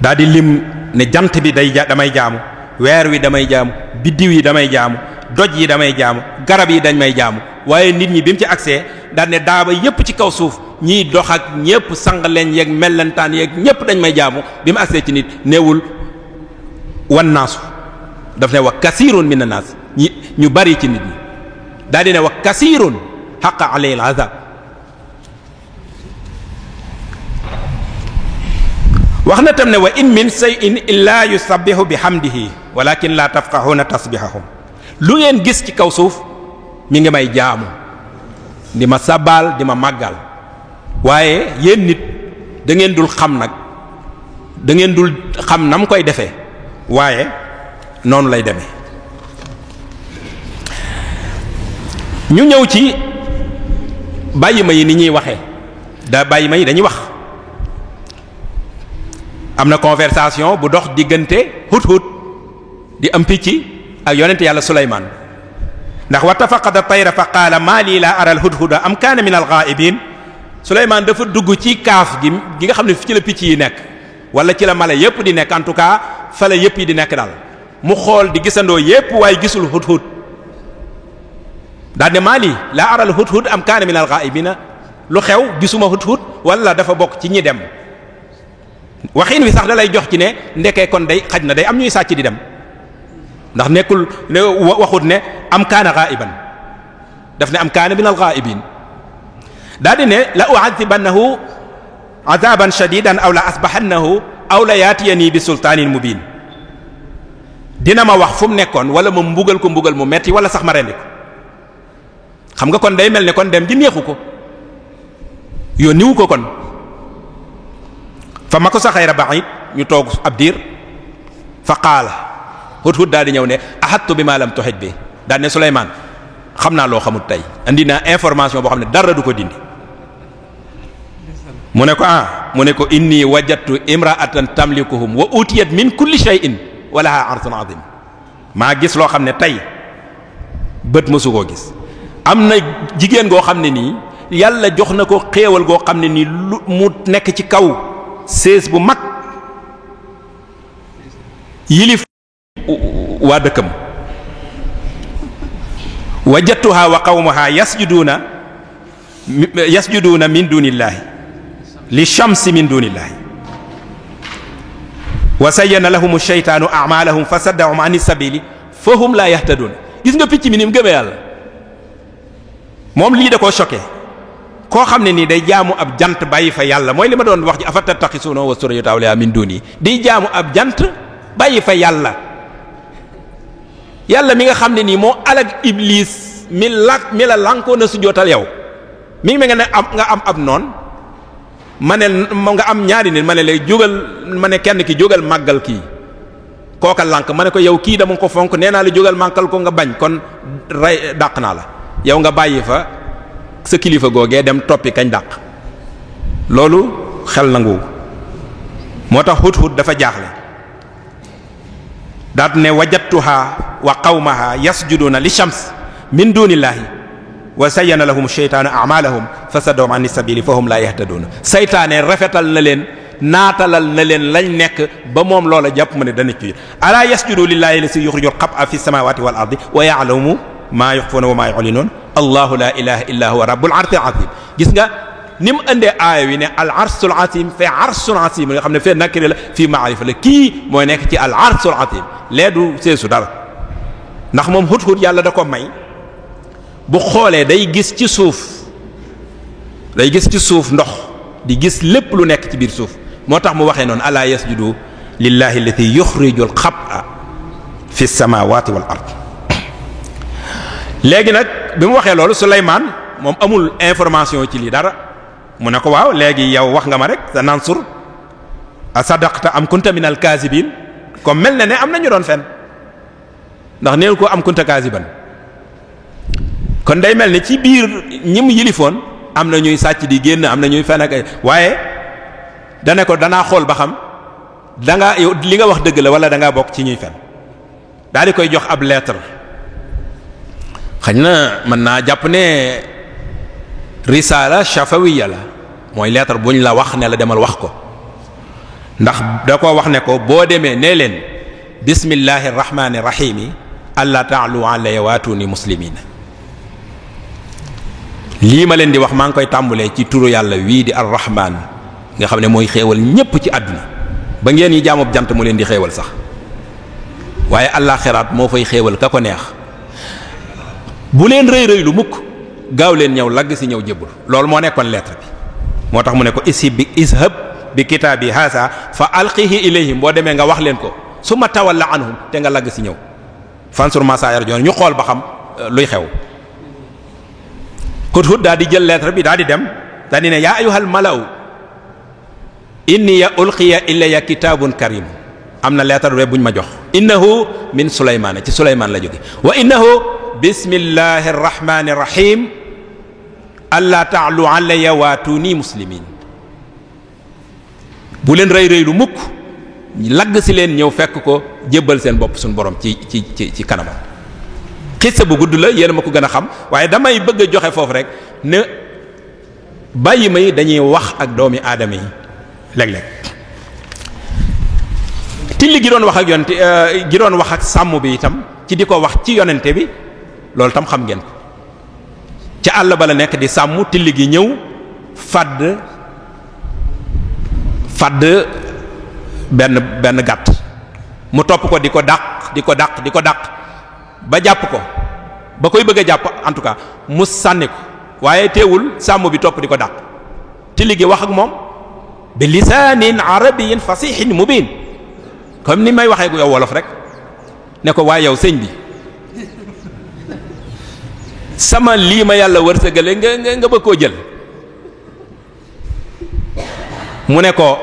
daal di lim ne jant bi damay jaamu weer wi damay jaamu biddiw yi damay jaamu doj yi damay jaamu garab yi dañ may jaamu waaye nit ñi bi mu ci agsee daal ne daaba yépp ci kaw suuf ñiy dox ak ñépp sang leen yeeg mellentaan yeeg ñépp dañ may jaamu bi mu agsee ci nit neewul wan naasu daf ne wa kasirun min annaas ñu bari ci nit ñi daal di ne wa kasirun xaqa alayhi alazab wax na tam ne wa in min shay'in illa yusabbihu bihamdihi walakin la tafqahuna tasbihahum lu ngeen gis ci kaw suuf mi ngi may jaamu di ma sabbaal di ma màggal waaye yéen nit da ngeen dul xam nag da ngeen dul xam nam koy defee waaye noonu lay demee. ñu ñëw ci bàyyi ma yi ni ñuy waxee bàyyi ma yi dañuy wax am na conversation bu dox diggante hut-hut di am picc ak yonent yàlla Suleymaan ndax wa tafaqada tayra fa qaala maa lii laa ara al hudhuda am kaana min al ghaa'ibin Suleymaan dafa dugg ci kaaf gi nga xam ne ci la picc yi nekk wala ci la mala yépp di nekk en tout cas fa la yépp yi di nekk daal mu xool di gisandoo yépp waaye gisul hudhud daal ne maa lii laa ara al hudhud am kaana min al ghaa'ibina lu xew gisuma hudhud wala dafa bokk ci ñi dem waxin wi sax da lay jox ci ne ndekee kon day xaj na day am ñuy sàcc di dem ndax nekkul ne waxut ne am kaana ghaiban daf ne am kaana min al ghaibin daal di ne la u'adhibannahu azaban shadidan aw la asbahannahu aw la yaatiyani bi sultaanin mubin dina ma wax fu mu nekkoon wala ma mbugal ko mbugal mu metti wala sax ma rendi ko xam nga kon day mel ne kon dem ji neexu ko yónniwu ko kon fa ma ko sa xayra ba'id ñu toog ab diir fa qaala hudhud daal di ñëw ne ahattu bi ma lam tuhit bi daal ne Souleymane xam naa loo xamut tey andi naa information boo xam ne dara du ko dindi. mu ne ko mu ne ko inni wajadtu imra'atan tamlikuhum wa utiyat min kulli shay'in wa laha arsun azim. maa gis loo xam ne tey bët mësu koo gis. am na jigéen goo xam ne nii yàlla jox na ko xéewal goo xam ne nii lu mu nekk ci kaw sées bu mag yilif waa dëkkam. wajadtuha wa qawmaha yasjuduuna min dunillahi li shamsi min dunillahi wa sayyana lahum ash-shaytaanu a'maalahum fa saddahum an as-sabiili fa hum laa yahtaduun. gis nga picc mi ni mu gëmee yàlla moom lii da koo choqué. koo xam ne nii day jaamu ab jant bàyyi fa yàlla mooy li ma doon wax ji afa tattaxisuunahu wa zurriyyatahu awliyaa min duuni di jaamu ab jant bàyyi fa yàlla. yàlla mi nga xam ne nii moo alag iblis mi la lànkoo na sujjóotal yow mi ngi nga ne nga am ab noon ma ne nga am ñaari nit ma ne lay jógal ma ne kenn ki jógal màggal kii kooka lànk ma ne ko yow kii dama ko fonk nee naa la jógal màggal ko nga bañ kon rey dàq naa la yow nga bàyyi fa sa kilifa googee dem toppi kañ dàq. loolu xel nangu moo tax Hudhud dafa jaaxle daat ne wajadtuha wa qawmaha yasjuduna li shams min dunillahi wa sayyana lahum sheytaanu a'malahum fa saddahum an sabili fa hum la yahtaduna. saytaane rafetal na leen naatalal na leen lañ nekk ba moom loola jàpp ma ne dana ci ala yasjudu lillahi allati yukhrijul khab'a fi samawati wal ardi wa ya'lamu ma yukhfuna wa ma yu'linun allahu la ilaha illa huwa rabbul arshil azim. gis nga ni mu indee aaya wi ne al arshul azim fa arshul azim nga xam ne fee nakire la fii maarifa la kii mooy nekk ci al arshul azim lee du seesu dara ndax moom Hudhud yàlla da ko may bu xoolee day gis ci suuf ndox di gis lépp lu nekk ci biir suuf moo tax mu waxee noonu ala yasjudu lillahi allati yukhrijul khab'a fi samawati wal ard. léegi nag bi mu waxee loolu Souleymane moom amul information ci lii dara mu ne ko waaw léegi yow wax nga ma rek sa nansur a sadaqta am kunta minal kaazibin comme mel na ne am na ñu doon fen ndax neel ko am kunta kaaziban kon day mel ni ci biir ñi mu yilifoon am na ñuy sàcc di génn am na ñuy fen ak waaye dane ko danaa xool ba xam dangaa yow li nga wax dëgg la wala dangaa bokk ci ñuy fen daal di koy jox ab lettre xañ na mën naa jàpp ne risaala shafawiya la mooy lettre buñ la wax ne la demal wax ko ndax da ko wax ne ko boo demee nee leen bismillahi rahmaani rahim alla ta'lu alayya waatuni muslimina lii ma leen di wax maa ngi koy tàmbulee ci turu yàlla wii di arrahman nga xam ne mooy xéewal ñépp ci àdduna ba ngeen yi jaamub jant mu leen di xéewal sax waaye àllaaxiraat moo fay xéewal ka ko neex bu leen rëy rëy lu mukk gaaw leen ñëw lagg si ñëw jébbul loolu moo nekkoon lettre bi moo tax mu ne ko ishab bi kitaabi haasa fa alqihi ilayhim boo demee nga wax leen ko summa tawalla anhum te nga lagg si ñëw fansur ma saa yarjoon ñu xool ba xam luy xew. Hudhud daal di jël lettre bi daal di dem daal di ne yaa ayyuhal mala'u inni ulqiya ilayya kitaabun karim am na lettre bu buñ ma jox innahu min Souleymane ci Souleymane la jóge wa innahu bismillahi rahmani rahim alla ta'lu alayya waatuni muslimin bu leen rëy rëy lu mukk lagg si leen ñëw fekk ko jébbal seen bopp suñu borom ci kanamam. xissa bu gudd la yéen ma ko gën a xam waaye damay bëgg a joxe foofu rek ne bàyyi ma yi dañuy wax ak doomi aadama yi léeg-léeg tilli gi doon wax ak yonente gi doon wax ak sàmm bi itam ci di ko wax ci yonente bi loolu tam xam ngeen ko ca àll ba la nekk di sàmm tilli gi ñëw fàdd benn gàtt mu topp ko di ko dàq ba jàpp ko ba koy bëgg a jàpp en tout cas mu sànni ko waaye teewul sàmm bi topp di ko dàq tilli gi wax ak moom bi lisaanin arabiyyin fasihin mubin comme ni may waxee yow wolof rek ne ko waaye yow sëñ bi sama lii ma yàlla wërsëgale nga bëgg koo jël mu ne ko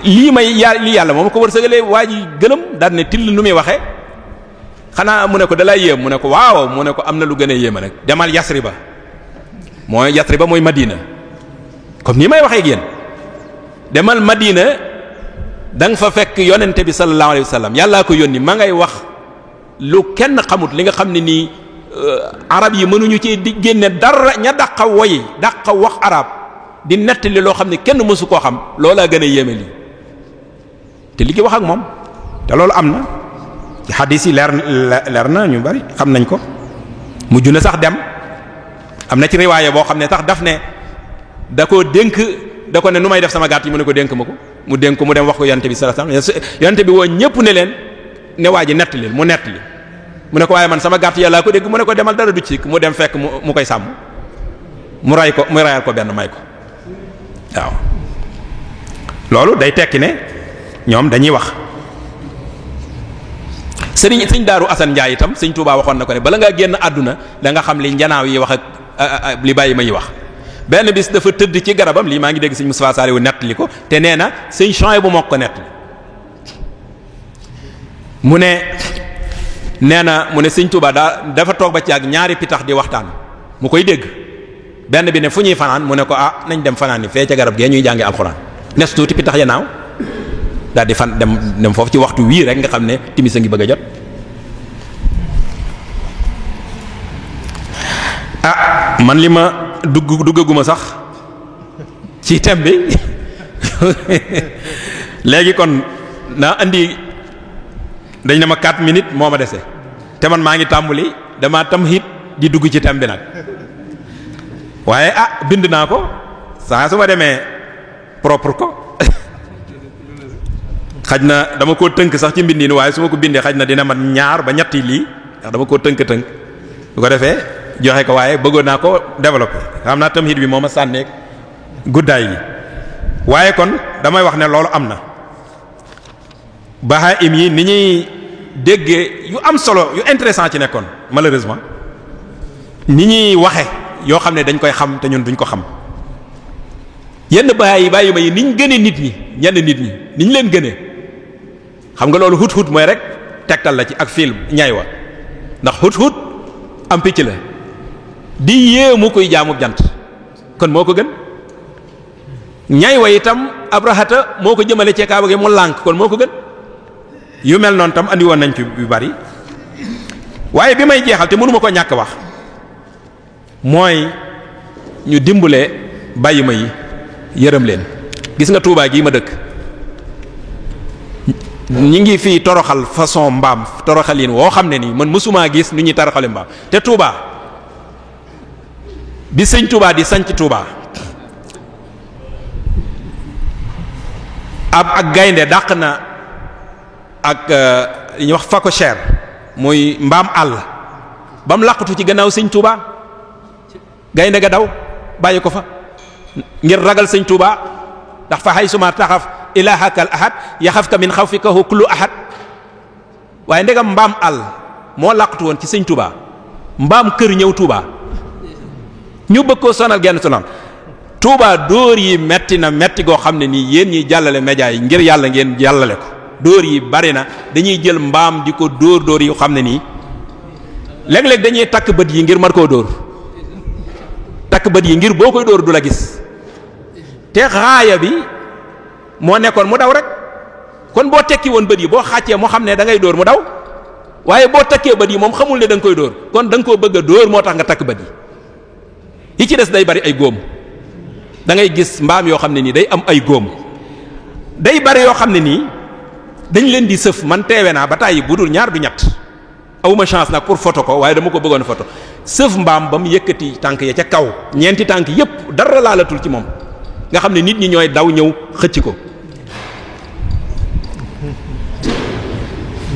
lii yàlla moom ko wërsëgalee waa ji gëlëm daal ne till nu muy waxee xanaa mu ne ko dalay yéem mu ne ko waaw mu ne ko am na lu gën a yéema nag demal Yasriba mooy Madina comme ni may waxee ak yéen demal Madina da nga fa fekk yonente bi sallallahu alayhi wa sallam yàllaa ko yónni ma ngay wax lu kenn xamut li nga xam ne nii arab yi mënuñu ci di génne dara ña dàqa woyi dàqa wax arab di nettali loo xam ne kenn mësu koo xam loolaa gën a yéeme lii te li ki wax ak moom te loolu am na ci xadiis yi leer na ñu bari xam nañ ko mujj na sax dem am na ci riwaaye boo xam ne sax daf ne da ko dénk da ko ne nu may def sama gàtt yi mu ne ko dénk ma ko mu dénk ko mu dem wax ko yonent bi sallallahu alayhi wasallam yonent bi woo ñépp ne leen ne waa ji nettali mu nettali mu ne ko waaye man sama gàtt yàllaa ko dégg mu ne ko demal dara du ci mu dem fekk mu koy sàmm mu rayal ko benn may ko waaw loolu day tekki ne ñoom dañuy wax sëñ Daaru Asan Njaay itam sëñ Tuubaa waxoon na ko ne bala ngaa génn àdduna da nga xam li njanaaw yi wax ak li bàyyi ma yi wax benn bis dafa tëdd ci garabam lii maa ngi dégg sëñ Moustapha Saliou nettali ko te nee na sëñ Chouaïbou bu mokk ko nettali mu ne sëñ Tuubaa dafa toog ba ci ak ñaari pitax di waxtaan mu koy dégg benn bi ne fu ñuy fanaan mu ne ko nañ dem fanaan ni fee ca garab gee ñuy jàngi alxuraan nes tuuti pitax ya naaw daal di fan dem foofu ci waxtu wii rek nga xam ne timis a ngi bëgg a jot man li ma duggaguma sax ci thème bi léegi kon naa andi dañ ne ma 4 minutes moo ma dese te man maa ngi tàmbali dama tamhid di dugg ci thème bi nag waaye bind naa ko saa su ma demee propre ko xaj na dama koo tënk sax ci mbindiin waaye su ma ko bindee xaj na dina mat 2 ba 3 lii ndax dama koo tënk bu ko defee joxe ko waaye bëggoon naa ko développer xam naa tamhid bi moo ma sànneeg guddaay yi waaye kon damay wax ne loolu am na bahaim yi ni ñuy déggee yu am solo yu intéressant ci nekkoon malheureusement ni ñuy waxe yoo xam ne dañ koy xam te ñun duñ ko xam yenn bàyyi ma yi niñ gënee nit ñi ñenn nit ñi niñ leen gënee xam nga loolu hut mooy rek tegtal la ci ak film ñaay wa ndax hut am picc la di yéemu koy jaamu jant kon moo ko gën ñaay wa itam abrahata moo ko jëmale ci kaaba gi mu lànk kon moo ko gën yu mel noonu tam andi woon nañ ci yu bari waaye bi may jeexal te mënuma ko ñàkk wax mooy ñu dimbale bàyyi ma yi yërëm leen gis nga Touba gii ma dëkk ñi ngi fii toroxal façon mbaam toroxalin woo xam ne nii man mësumaa gis nu ñuy toroxale mbaam te Touba bi sëñ Touba di sanc Touba ak gaynde dàq na ak li ñuy wax phacochère muy mbaam àll ba mu làqatu ci gannaaw sëñ Touba gaynde ga daw bàyyi ko fa ngir ragal sëñ Touba ndax fa hay suma taxaf ilahakal ahad yaxafka min xawfikahu kullu ahad waaye ndegam mbaam àll moo làqatu woon ci sëñ Touba mbaam kër ñëw Touba ñu bëgg koo sonal genn sonal Touba dóor yi metti na metti goo xam ne nii yéen ñiy jàllale média yi ngir yàlla ngeen jàllale ko dóor yi bari na dañuy jël mbaam di ko dóor yu xam ne nii léeg-léeg dañuy takk bët yi ngir mar koo dóor takk bët yi ngir boo koy dóor du la gis te xaaya bi moo nekkoon mu daw rek kon boo tekki woon bët yi boo xàccee moo xam ne da ngay dóor mu daw waaye boo takkee bët yi moom xamul ne da nga koy dóor kon da nga koo bëgg a dóor moo tax nga takk bët yi ci des day bari ay góom da ngay gis mbaam yoo xam ne nii day am ay góom day bari yoo xam ne nii dañ leen di sëf man teewe naa ba tàyyi bu dul ñaar du ñett awuma chance nag pour photo ko waaye dama ko bëggoon photo sëf mbaam ba mu yëkkati tànk ya ca kaw ñeenti tànk yépp dara laalatul ci moom nga xam ne nit ñi ñooy daw ñëw xëcc ko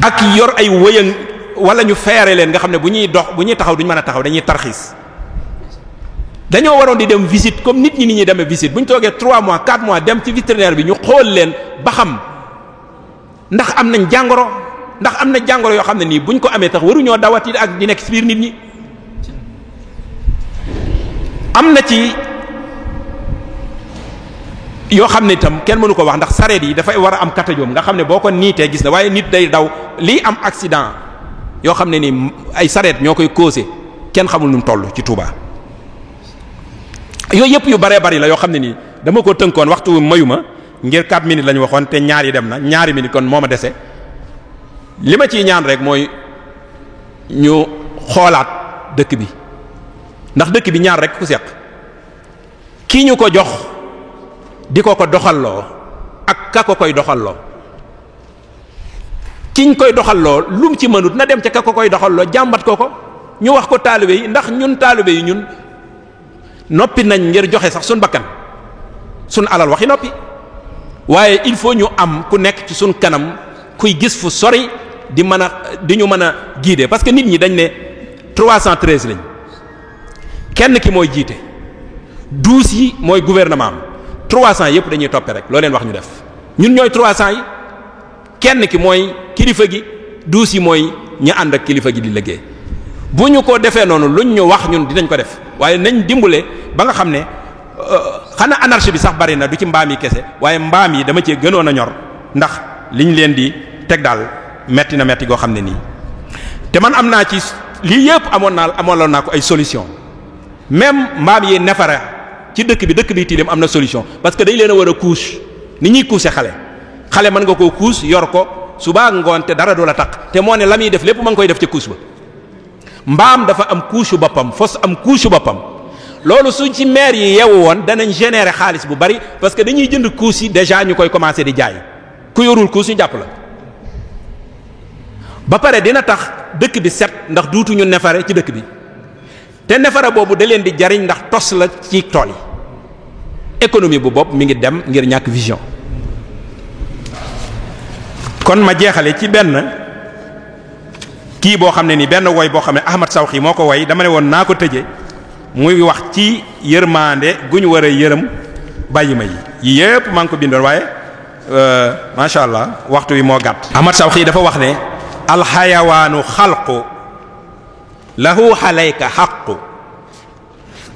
ak yor ay wëyën wala ñu feere leen nga xam ne bu ñuy dox bu ñuy taxaw duñ mën a taxaw dañuy tarxiis dañoo waroon di dem visite comme nit ñi demee visite bu ñu toogee 3 mois 4 mois dem ci vétérinaire bi ñu xool leen ba xam ndax am nañ jàngoro ndax am na jàngoro yoo xam ne nii buñ ko amee tax waruñoo dawati ak di nekk ci biir nit ñi am na ci yoo xam ne itam kenn mënu ko wax ndax sareet yi dafay war a am katajoom nga xam ne boo ko niitee gis na waaye nit day daw lii am accident yoo xam ne ni ay sareet ñoo koy causé kenn xamul nu mu toll ci Touba. yooyu yëpp yu baree bari la yoo xam ne nii dama ko tënkoon waxtu mayuma ngir 4 minutes la ñu waxoon te ñaar yi dem na ñaari minutes kon moo ma dese li ma ciy ñaan rek mooy ñu xoolaat dëkk bi ndax dëkk bi ñaar rek ku seq kii ñu ko jox di ko doxalloo ak ka ko koy doxalloo kiñ koy doxalloo lu mu ci mënut na dem ca ka ko koy doxalloo jàmbat ko ñu wax ko taalibe yi ndax ñun taalibe yi ñun noppi nañ ngir joxe sax suñ bakkan suñ alal waxi noppi waaye il faut ñu am ku nekk ci suñ kanam kuy gis fu sori di ñu mën a guider parce que nit ñi dañ ne 313 lañ kenn ki mooy jiite 12 yi mooy gouvernement am 300 yëpp dañuy toppe rek loo leen wax ñu def ñun ñooy 300 yi kenn ki mooy kilifa gi 12 yi mooy ñi ànd ak kilifa gi di liggéey bu ñu ko defee noonu luñ ñu wax ñun dinañ ko def waaye nañ dimbale ba nga xam ne xanaa anarchie bi sax bari na du ci mbaam yi kese waaye mbaam yi dama cee gënoon a ñor ndax liñ leen di teg daal metti na metti goo xam ne nii te man am naa ci lii yëpp amoon naa ko ay solution même mbaam yi nefara ci dëkk bi tilim am na solution parce que dañ leen a war a couche ni ñuy coucher xale mën nga koo couche yor ko suba ngoon te dara du la taq te moo ne la muy def lépp ma ngi koy def ca couche ba mbaam dafa am couche boppam fos am couche boppam loolu suñ ci maire yi yeewu woon danañ générer xaalis bu bari parce que dañuy jënd couche yi déjà ñu koy commencer di jaay ku yorul couche ñu jàpp la ba pare dina tax dëkk bi set ndax duutuñu nefare ci dëkk bi te nefare boobu da leen di jariñ ndax tos la ci tool yi économie bu bopp mi ngi dem ngir ñàkk vision kon ma jeexale ci benn kii boo xam ne ni benn woy boo xam ne Ahmad Sawxi moo ko woy dama ne woon naa ko tëje muy wax ci yërmande gu ñu war a yërëm bàyyi ma yi yépp maa ngi ko bindoon waaye macha allah waxtu wi moo gàtt. Ahmad Sawxi dafa wax ne alxayawaanu xalqu lahu xalayka xaqu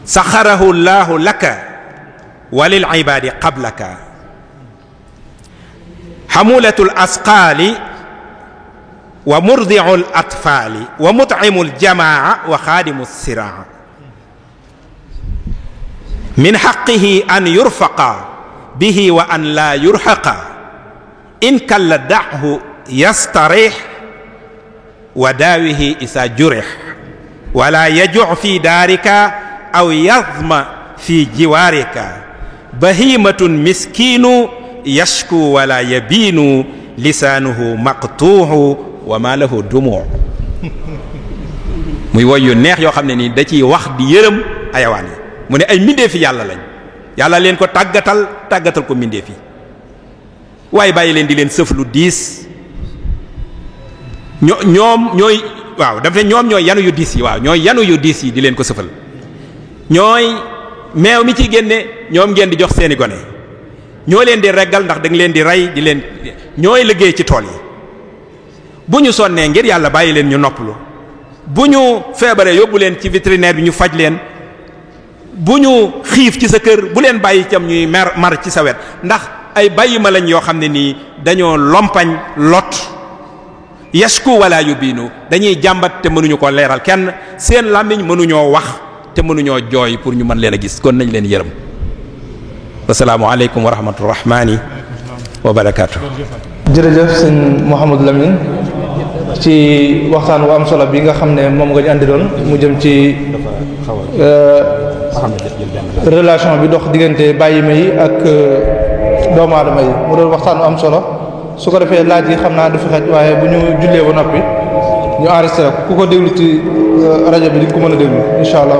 saxarahu llahu laka walil ibaadi qablaka xamulatul asqaali wa murdi'ul atfaali wa mut'imul jamaa wa xaadimu siraa min xaqihi an yurfaqa bihi wa an laa yurhaqa in kalla da'hu yastarih wa daawihi isa jurih wala yaju' fi daarika aw yazma fi jiwaarika bahimatun miskiinu yashku wala yabiinu lisaanuhu maqtuuhu wa ma lahu dumu' muy woy yu neex yoo xam ne nii da ciy wax di yërëm ayawaan yi mu ne ay mbindeefi yàlla lañ yàlla leen ko tàggatal ko mbindeef yi waaye bàyyi leen di leen sëf lu diis ñoom ñooy waaw dafa ne ñoom ñooy yanu yu diis yi waaw ñooy yanu yu diis yi di leen ko sëfal ñooy meew mi ci génne ñoom ngeen di jox seeni gone ñoo leen di reggal ndax da nga leen di rey di leen ñooy liggéey ci tool yi bu ñu sonnee ngir yàlla bàyyi leen ñu noppalu bu ñu feebaree yóbbu leen ci vétérinaire bi ñu faj leen bu ñu xiif ci sa kër bu leen bàyyi cam ñuy mar ci sa wet ndax ay bàyyi ma lañ yoo xam ne nii dañoo lompañ lot yashku wala yubinu dañuy jàmbat te mënuñu ko leeral kenn seen làmmiñ mënuñoo wax te mënuñoo jooy pour ñu mën leen a gis kon nañ leen yërëm wasalaamu aleykum wa rahmatullahi wa barakaatu. jërëjëf sëñ Mouhamadou Lamine ci waxtaan wu am solo bi nga xam ne moom nga ñu andi doon mu jëm ci relation bi dox diggante bàyyi ma yi ak doomu aadama yi mu doon waxtaan wu am solo su ko defee laaj yi xam naa du fi xaj waaye bu ñu jullee ba noppi ñu enregistré ko ku ko déglu ci rajo bi di nga ko mën a déglu incha allah.